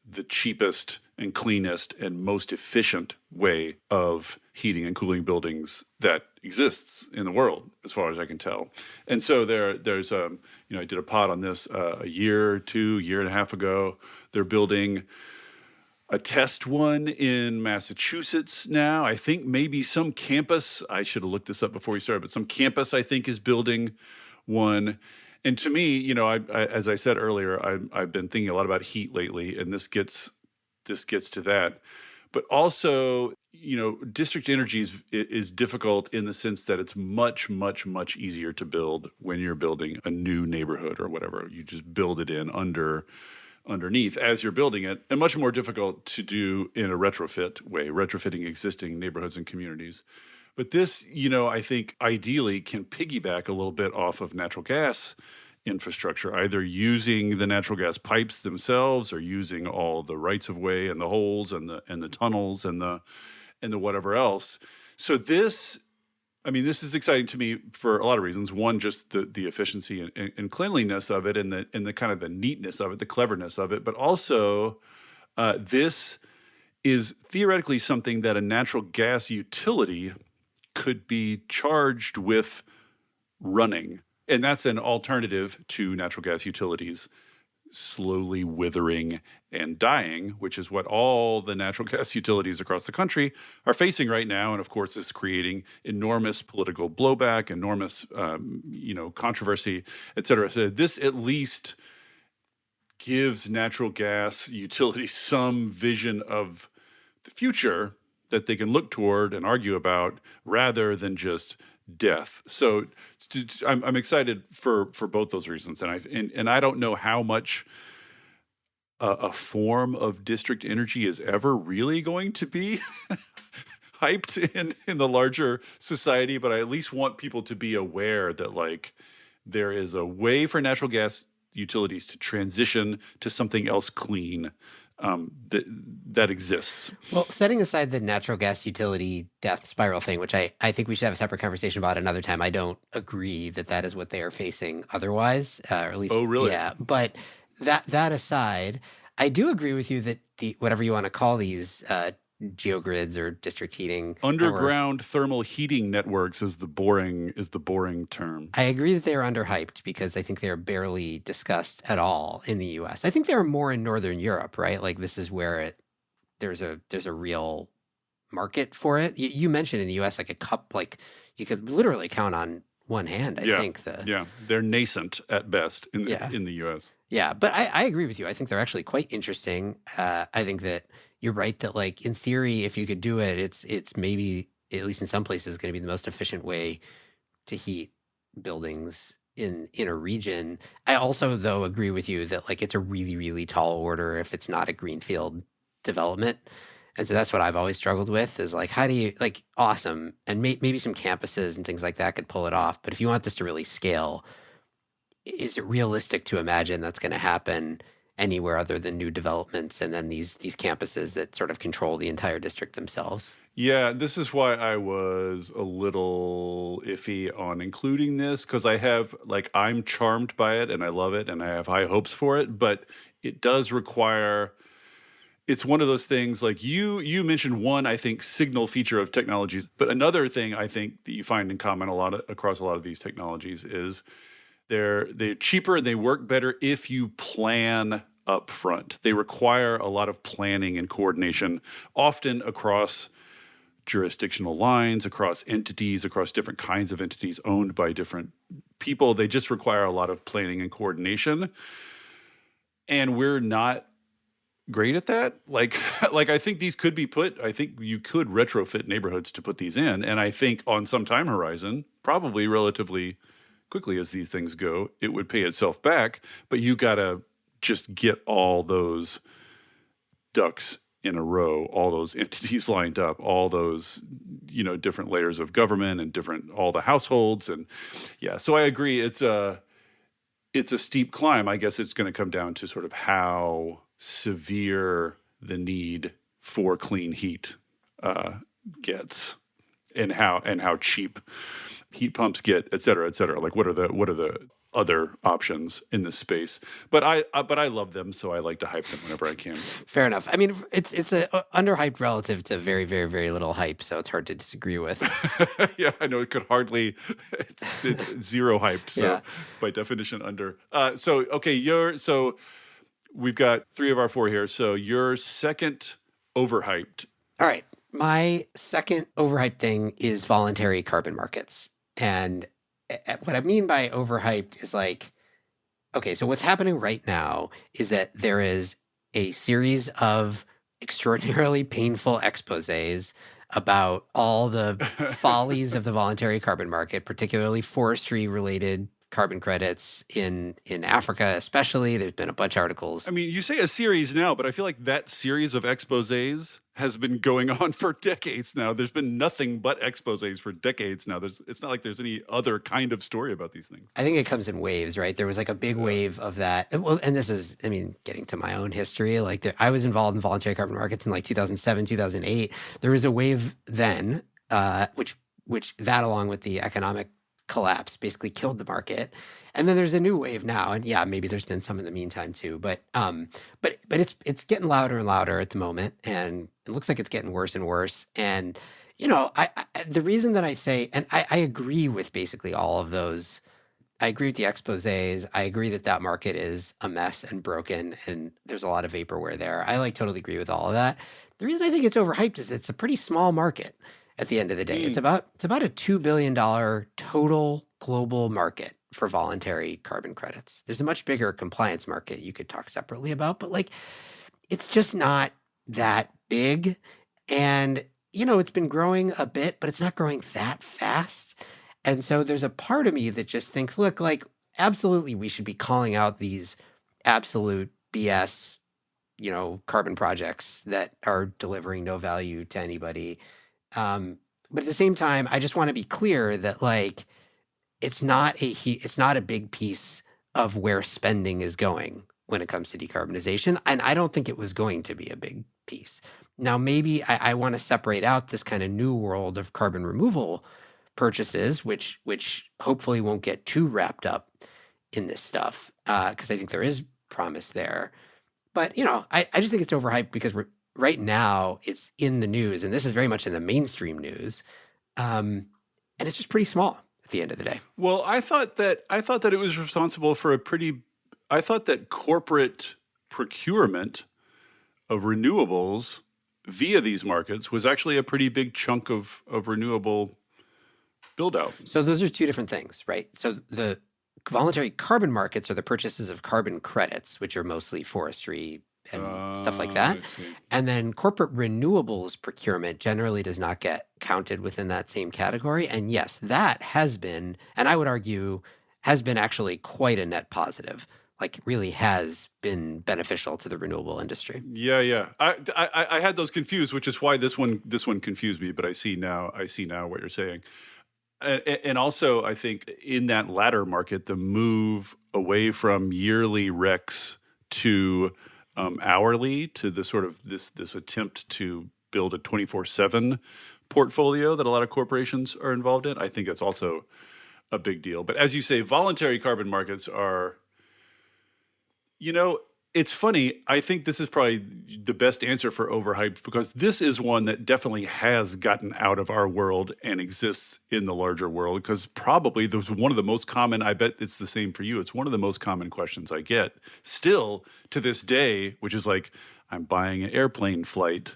the cheapest and cleanest and most efficient way of heating and cooling buildings that exists in the world, as far as I can tell. And so there's I did a pod on this a year and a half ago. They're building a test one in Massachusetts now. I think maybe some campus, I should have looked this up before we started, but some campus I think is building one. And to me, as I said earlier, I've been thinking a lot about heat lately, and this gets to that. But also, district energy is difficult in the sense that it's much, much, much easier to build when you're building a new neighborhood or whatever. You just build it in underneath as you're building it, and much more difficult to do in a retrofit way, retrofitting existing neighborhoods and communities. But this, I think ideally can piggyback a little bit off of natural gas infrastructure, either using the natural gas pipes themselves or using all the rights of way and the holes and the tunnels and the whatever else. So this is exciting to me for a lot of reasons. One, just the efficiency and cleanliness of it, and the kind of the neatness of it, the cleverness of it. But also, this is theoretically something that a natural gas utility could be charged with running. And that's an alternative to natural gas utilities slowly withering and dying, which is what all the natural gas utilities across the country are facing right now. And of course, is creating enormous political blowback, enormous, controversy, et cetera. So this at least gives natural gas utilities some vision of the future that they can look toward and argue about, rather than just death. So I'm excited for both those reasons, and I don't know how much a form of district energy is ever really going to be hyped in the larger society, but I at least want people to be aware that there is a way for natural gas utilities to transition to something else clean. That exists. Well, setting aside the natural gas utility death spiral thing, which I think we should have a separate conversation about another time. I don't agree that is what they are facing otherwise, or at least. Oh, really? Yeah. But that aside, I do agree with you that whatever you want to call these geogrids or district heating underground thermal heating networks is the boring term. I agree that they are underhyped because I think they are barely discussed at all in the U.S. I think they are more in Northern Europe, right? Like this is where there's a real market for it. You mentioned in the U.S. you could literally count on one hand. I think they're nascent at best in the U.S. Yeah, but I agree with you. I think they're actually quite interesting. I think that you're right that in theory, if you could do it, it's maybe, at least in some places, going to be the most efficient way to heat buildings in a region. I also, though, agree with you that it's a really, really tall order if it's not a greenfield development. And so that's what I've always struggled with is how do you awesome. And maybe some campuses and things like that could pull it off. But if you want this to really scale, is it realistic to imagine that's going to happen anywhere other than new developments and then these campuses that sort of control the entire district themselves? Yeah, this is why I was a little iffy on including this, because I'm charmed by it and I love it and I have high hopes for it, but it does require, it's one of those things you mentioned one, I think, signal feature of technologies, but another thing I think that you find in common across a lot of these technologies is they're cheaper and they work better if you plan up front. They require a lot of planning and coordination, often across jurisdictional lines, across entities, across different kinds of entities owned by different people. They just require a lot of planning and coordination. And we're not great at that. I think these could be I think you could retrofit neighborhoods to put these in. And I think on some time horizon, probably relatively quickly as these things go, it would pay itself back, but you got to just get all those ducks in a row, all those entities lined up, all those, different layers of government and all the households. And yeah, so I agree. It's a steep climb. I guess it's going to come down to sort of how severe the need for clean heat gets and how cheap heat pumps get, et cetera, et cetera? Like, what are the other options in this space? But I love them, so I like to hype them whenever I can. Fair enough. I mean, it's a underhyped relative to very, very, very little hype, so it's hard to disagree with. Yeah, I know it could hardly. It's zero hyped. So Yeah. by definition, under. So okay, so we've got 3 of our 4 here. So your second overhyped. All right. My second overhyped thing is voluntary carbon markets. And what I mean by overhyped is like, okay, so what's happening right now is that there is a series of extraordinarily painful exposés about all the follies of the voluntary carbon market, particularly forestry related carbon credits in Africa, especially. There's been a bunch of articles. I mean, you say a series now, but I feel like that series of exposés has been going on for decades now. There's been nothing but exposés for decades now. It's not like there's any other kind of story about these things. I think it comes in waves, right? There was like a big wave of that. Well, and this is, I mean, getting to my own history, like I was involved in voluntary carbon markets in like 2007, 2008. There was a wave then, which that along with the economic collapse basically killed the market. And then there's a new wave now, and yeah, maybe there's been some in the meantime too. But it's getting louder and louder at the moment, and it looks like it's getting worse and worse. And I the reason that I say, and I agree with basically all of those. I agree with the exposés. I agree that market is a mess and broken, and there's a lot of vaporware there. I totally agree with all of that. The reason I think it's overhyped is it's a pretty small market. At the end of the day, it's about a $2 billion total global market for voluntary carbon credits. There's a much bigger compliance market you could talk separately about, but like, it's just not that big. And, it's been growing a bit, but it's not growing that fast. And so there's a part of me that just thinks, look, like, absolutely, we should be calling out these absolute BS, carbon projects that are delivering no value to anybody. But at the same time, I just want to be clear that like, it's not a big piece of where spending is going when it comes to decarbonization. And I don't think it was going to be a big piece. Now, maybe I want to separate out this kind of new world of carbon removal purchases, which hopefully won't get too wrapped up in this stuff, because I think there is promise there. But, I just think it's overhyped because right now it's in the news, and this is very much in the mainstream news, and it's just pretty small at the end of the day. Well, I thought that it was responsible for I thought that corporate procurement of renewables via these markets was actually a pretty big chunk of renewable build out. So those are two different things, right? So the voluntary carbon markets are the purchases of carbon credits, which are mostly forestry and stuff like that. And then corporate renewables procurement generally does not get counted within that same category. And yes, that has been, and I would argue, has been actually quite a net positive. Like, really has been beneficial to the renewable industry. Yeah. I had those confused, which is why this one confused me. But I see now what you're saying. And also, I think in that latter market, the move away from yearly RECs to hourly, to the sort of this attempt to build a 24/7 portfolio that a lot of corporations are involved in, I think that's also a big deal. But as you say, voluntary carbon markets are, it's funny. I think this is probably the best answer for overhyped, because this is one that definitely has gotten out of our world and exists in the larger world, because probably there's one of the most common, I bet it's the same for you, it's one of the most common questions I get still to this day, which is like, I'm buying an airplane flight,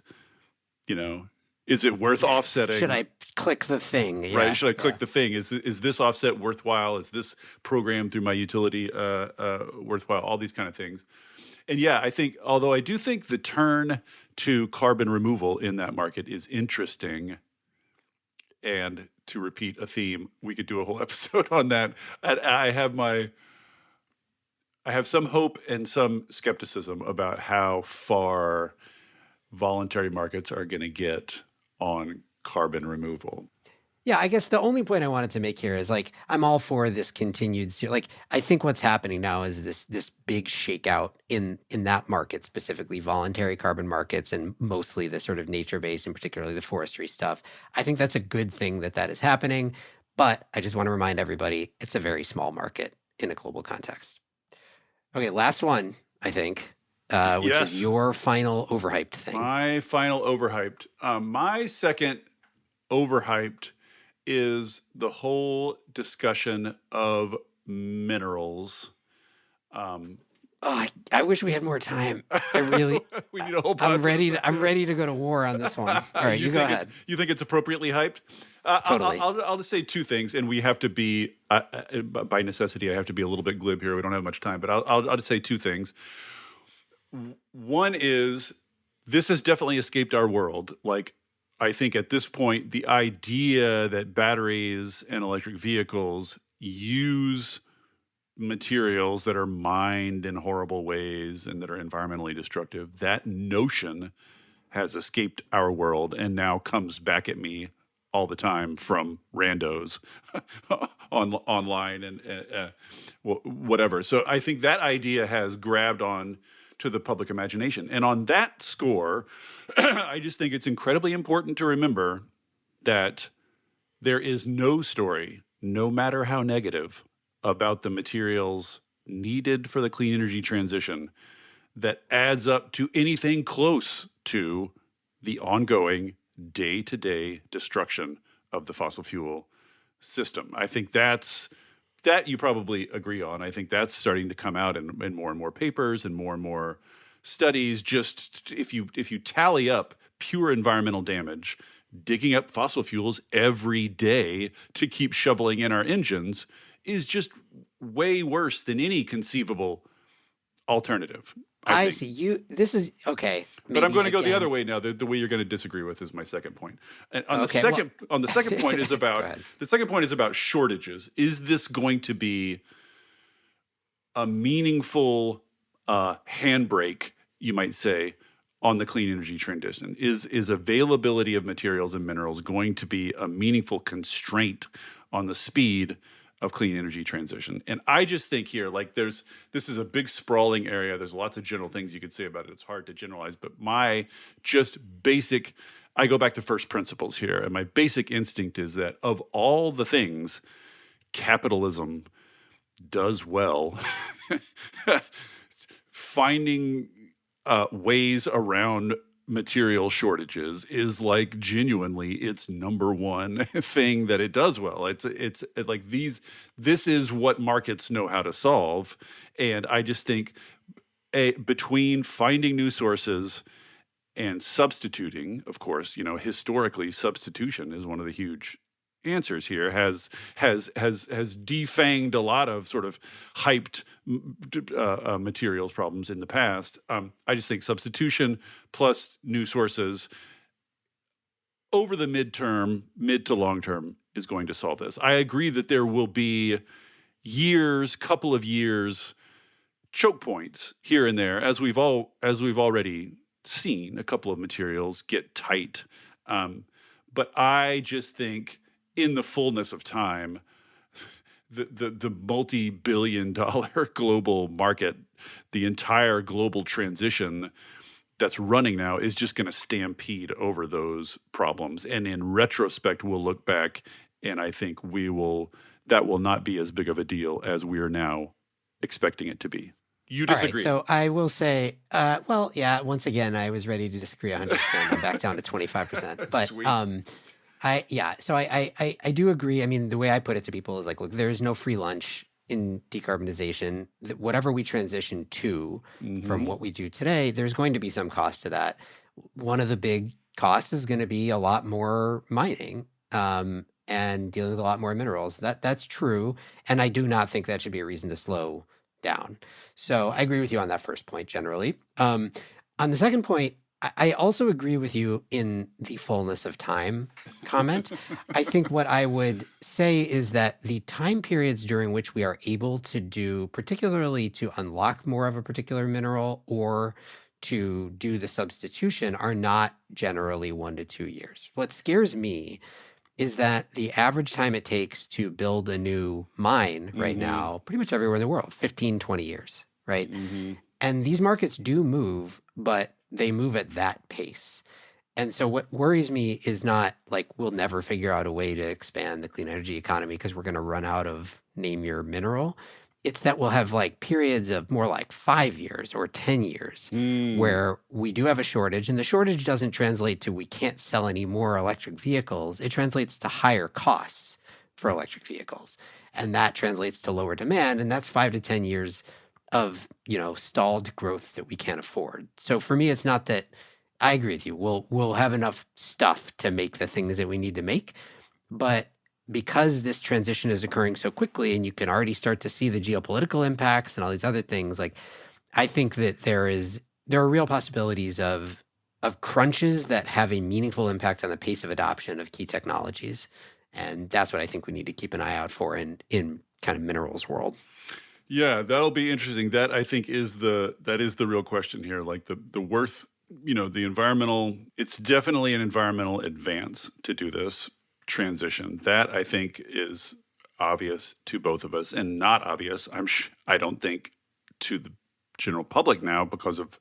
is it worth offsetting? Should I click the thing? Yeah, right. Should I click the thing? Is this offset worthwhile? Is this program through my utility worthwhile? All these kind of things. And yeah, I think, although I do think the turn to carbon removal in that market is interesting, and to repeat a theme, we could do a whole episode on that. And I have some hope and some skepticism about how far voluntary markets are going to get on carbon removal. Yeah, I guess the only point I wanted to make here is like, I'm all for this continued, like, I think what's happening now is this big shakeout in that market, specifically voluntary carbon markets, and mostly the sort of nature-based and particularly the forestry stuff. I think that's a good thing that is happening, But I just want to remind everybody, it's a very small market in a global context. Okay, last one, I think, which is Yes. your final overhyped thing. My final overhyped. My second overhyped is the whole discussion of minerals. Oh, I wish we had more time. I really, We need a whole I'm podcast ready. on I'm that. ready to go to war on this one. All right, you go ahead. You think it's appropriately hyped? Totally. I'll just say two things, and we have to be by necessity. I have to be a little bit glib here. We don't have much time, but I'll just say two things. One is this has definitely escaped our world. Like, I think at this point, the idea that batteries and electric vehicles use materials that are mined in horrible ways and that are environmentally destructive, that notion has escaped our world and now comes back at me all the time from randos online and whatever. So I think that idea has grabbed on to the public imagination. And on that score, I just think it's incredibly important to remember that there is no story, no matter how negative, about the materials needed for the clean energy transition that adds up to anything close to the ongoing day-to-day destruction of the fossil fuel system. I think that you probably agree on. I think that's starting to come out in more and more papers and more studies. Just if you tally up pure environmental damage, digging up fossil fuels every day to keep shoveling in our engines is just way worse than any conceivable alternative. I see you. This is okay. But I'm going to go the again- other way now. The way you're going to disagree with is my second point. And on Okay, the second point is Go about ahead. the second point is about shortages. Is this going to be a meaningful handbrake, you might say, on the clean energy transition? Is availability of materials and minerals going to be a meaningful constraint on the speed of clean energy transition? And I just think here, like this is a big sprawling area. There's lots of general things you could say about it. It's hard to generalize, but my just basic, I go back to first principles here. And my basic instinct is that of all the things capitalism does well, finding ways around material shortages is like genuinely its number one thing that it does well. It's like this is what markets know how to solve. And I just think between finding new sources and substituting, of course, historically substitution is one of the huge answers here, has defanged a lot of sort of hyped materials problems in the past. I just think substitution plus new sources over the mid to long term is going to solve this. I agree that there will be couple of years, choke points here and there, as we've already seen a couple of materials get tight. But I just think in the fullness of time, the multi-billion-dollar global market, the entire global transition that's running now is just going to stampede over those problems. And in retrospect, we'll look back and I think that will not be as big of a deal as we are now expecting it to be. You All right, disagree? so I will say, well, yeah, once again, I was ready to disagree 100%. I'm back down to 25%. But Sweet. so I do agree. I mean, the way I put it to people is like, look, there's no free lunch in decarbonization. Whatever we transition to from what we do today, there's going to be some cost to that. One of the big costs is going to be a lot more mining and dealing with a lot more minerals. That's true. And I do not think that should be a reason to slow down. So I agree with you on that first point generally. On the second point, I also agree with you in the fullness of time comment. I think what I would say is that the time periods during which we are able to do, particularly to unlock more of a particular mineral or to do the substitution, are not generally 1 to 2 years. What scares me is that the average time it takes to build a new mine right now, pretty much everywhere in the world, 15, 20 years, right? And these markets do move, but they move at that pace. And so what worries me is not like we'll never figure out a way to expand the clean energy economy because we're going to run out of name your mineral. It's that we'll have like periods of more like 5 years or 10 years where we do have a shortage. And the shortage doesn't translate to we can't sell any more electric vehicles. It translates to higher costs for electric vehicles. And that translates to lower demand. And that's 5 to 10 years of, stalled growth that we can't afford. So for me, it's not that I agree with you. We'll have enough stuff to make the things that we need to make, but because this transition is occurring so quickly, and you can already start to see the geopolitical impacts and all these other things, like I think that there are real possibilities of crunches that have a meaningful impact on the pace of adoption of key technologies, and that's what I think we need to keep an eye out for in kind of minerals world. Yeah, that'll be interesting. That I think is the real question here. Like the worth, the environmental. It's definitely an environmental advance to do this transition. That I think is obvious to both of us, and not obvious. I don't think to the general public now because of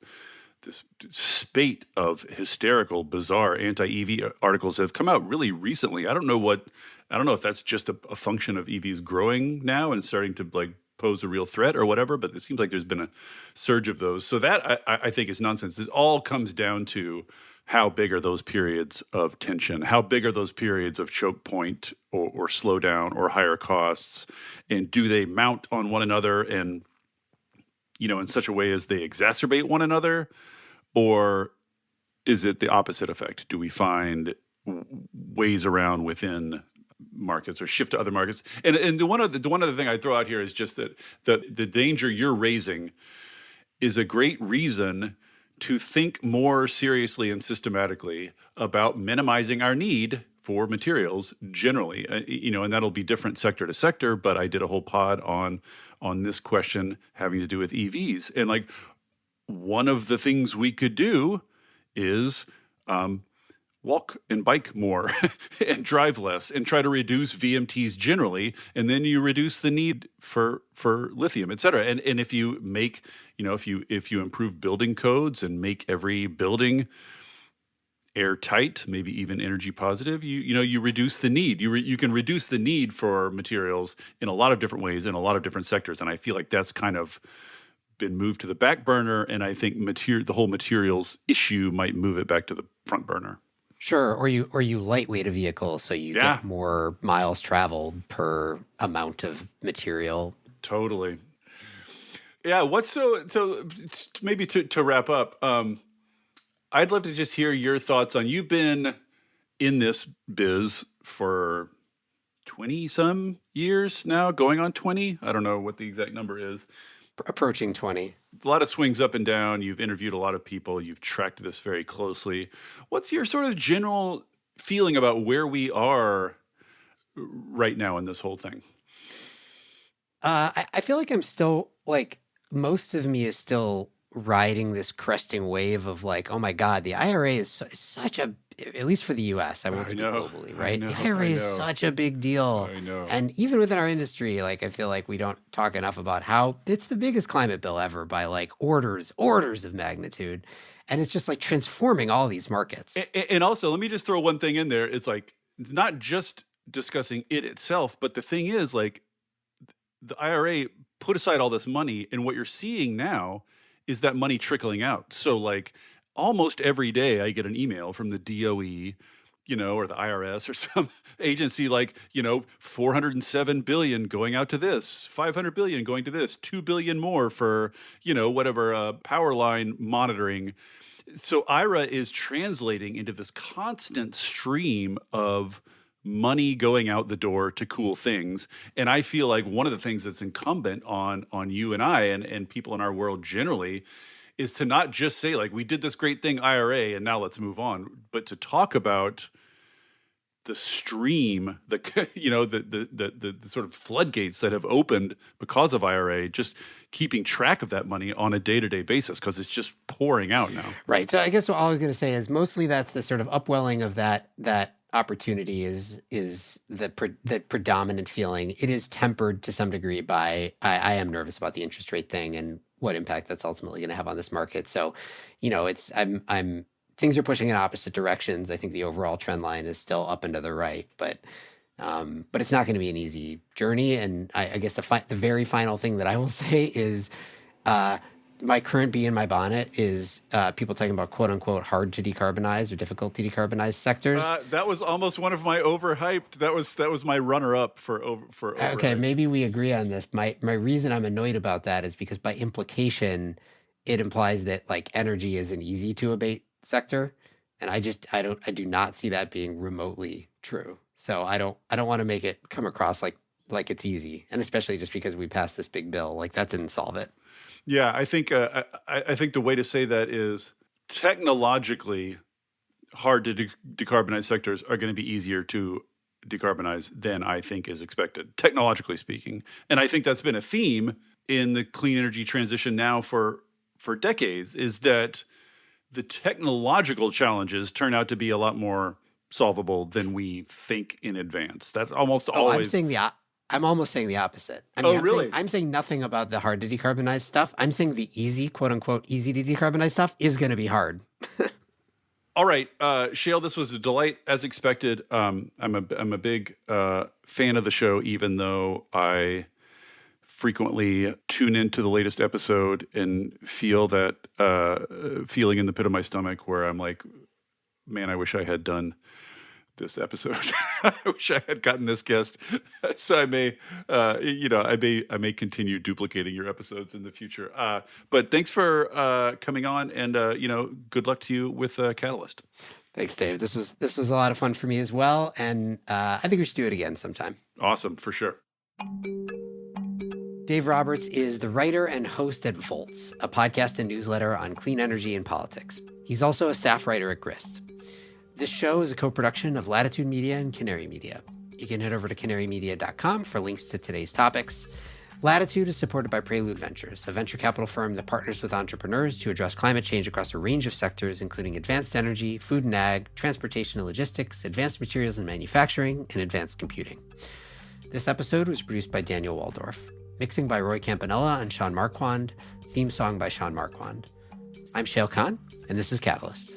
this spate of hysterical, bizarre anti-EV articles that have come out really recently. I don't know if that's just a function of EVs growing now and starting to like pose a real threat or whatever, but it seems like there's been a surge of those. So that I think is nonsense. This all comes down to how big are those periods of tension? How big are those periods of choke point or slowdown or higher costs? And do they mount on one another and, in such a way as they exacerbate one another? Or is it the opposite effect? Do we find ways around within markets or shift to other markets? And the one other thing I'd throw out here is just that the danger you're raising is a great reason to think more seriously and systematically about minimizing our need for materials generally, and that'll be different sector to sector. But I did a whole pod on this question having to do with EVs, and like one of the things we could do is walk and bike more and drive less and try to reduce VMTs generally. And then you reduce the need for lithium, et cetera. And if you make, if you improve building codes and make every building airtight, maybe even energy positive, you reduce the need. You can reduce the need for materials in a lot of different ways in a lot of different sectors. And I feel like that's kind of been moved to the back burner. And I think the whole materials issue might move it back to the front burner. Sure, or you lightweight a vehicle so you get more miles traveled per amount of material. Totally. Yeah. So maybe to wrap up, I'd love to just hear your thoughts on. You've been in this biz for 20 some years now, going on 20. I don't know what the exact number is. Approaching 20. A lot of swings up and down. You've interviewed a lot of people. You've tracked this very closely. What's your sort of general feeling about where we are right now in this whole thing? I feel like I'm still, like, most of me is still riding this cresting wave of like, oh my God, the IRA is such a, at least for the US, I won't speak globally, right? The IRA is such a big deal. I know. And even within our industry, like, I feel like we don't talk enough about how it's the biggest climate bill ever by like orders of magnitude. And it's just like transforming all these markets. And also, let me just throw one thing in there. It's like not just discussing it itself, but the thing is, like, the IRA put aside all this money, and what you're seeing now is that money trickling out. So like almost every day I get an email from the DOE, or the IRS or some agency like, 407 billion going out to this, 500 billion going to this, 2 billion more for, whatever, power line monitoring. So IRA is translating into this constant stream of money going out the door to cool things. And I feel like one of the things that's incumbent on you and I and people in our world generally is to not just say like, we did this great thing IRA and now let's move on, but to talk about the stream, the sort of floodgates that have opened because of IRA, just keeping track of that money on a day-to-day basis because it's just pouring out now. Right. So I guess what I was going to say is mostly that's the sort of upwelling of that opportunity is the predominant feeling. It is tempered to some degree by I am nervous about the interest rate thing and what impact that's ultimately going to have on this market. So, it's I'm things are pushing in opposite directions. I think the overall trend line is still up and to the right, but it's not going to be an easy journey. And I guess the very final thing that I will say is my current bee in my bonnet is people talking about quote unquote hard to decarbonize or difficult to decarbonize sectors. That was almost one of my overhyped. That was my runner up for overhyped. Okay, maybe we agree on this. My reason I'm annoyed about that is because by implication, it implies that like energy is an easy to abate sector, and I do not see that being remotely true. So I don't want to make it come across like it's easy, and especially just because we passed this big bill, like that didn't solve it. Yeah, I think I think the way to say that is technologically hard to decarbonize sectors are going to be easier to decarbonize than I think is expected, technologically speaking. And I think that's been a theme in the clean energy transition now for decades, is that the technological challenges turn out to be a lot more solvable than we think in advance. That's almost always. I'm almost saying the opposite. Really? I'm saying nothing about the hard to decarbonize stuff. I'm saying the easy, quote unquote, easy to decarbonize stuff is going to be hard. All right, Shayle, this was a delight as expected. I'm a big fan of the show, even though I frequently tune into the latest episode and feel that feeling in the pit of my stomach where I'm like, man, I wish I had done this episode. I wish I had gotten this guest. So I may continue duplicating your episodes in the future. But thanks for coming on, and good luck to you with Catalyst. Thanks, Dave. This was a lot of fun for me as well, and I think we should do it again sometime. Awesome, for sure. Dave Roberts is the writer and host at Volts, a podcast and newsletter on clean energy and politics. He's also a staff writer at Grist. This show is a co-production of Latitude Media and Canary Media. You can head over to canarymedia.com for links to today's topics. Latitude is supported by Prelude Ventures, a venture capital firm that partners with entrepreneurs to address climate change across a range of sectors, including advanced energy, food and ag, transportation and logistics, advanced materials and manufacturing, and advanced computing. This episode was produced by Daniel Waldorf. Mixing by Roy Campanella and Sean Marquand. Theme song by Sean Marquand. I'm Shayle Khan, and this is Catalyst.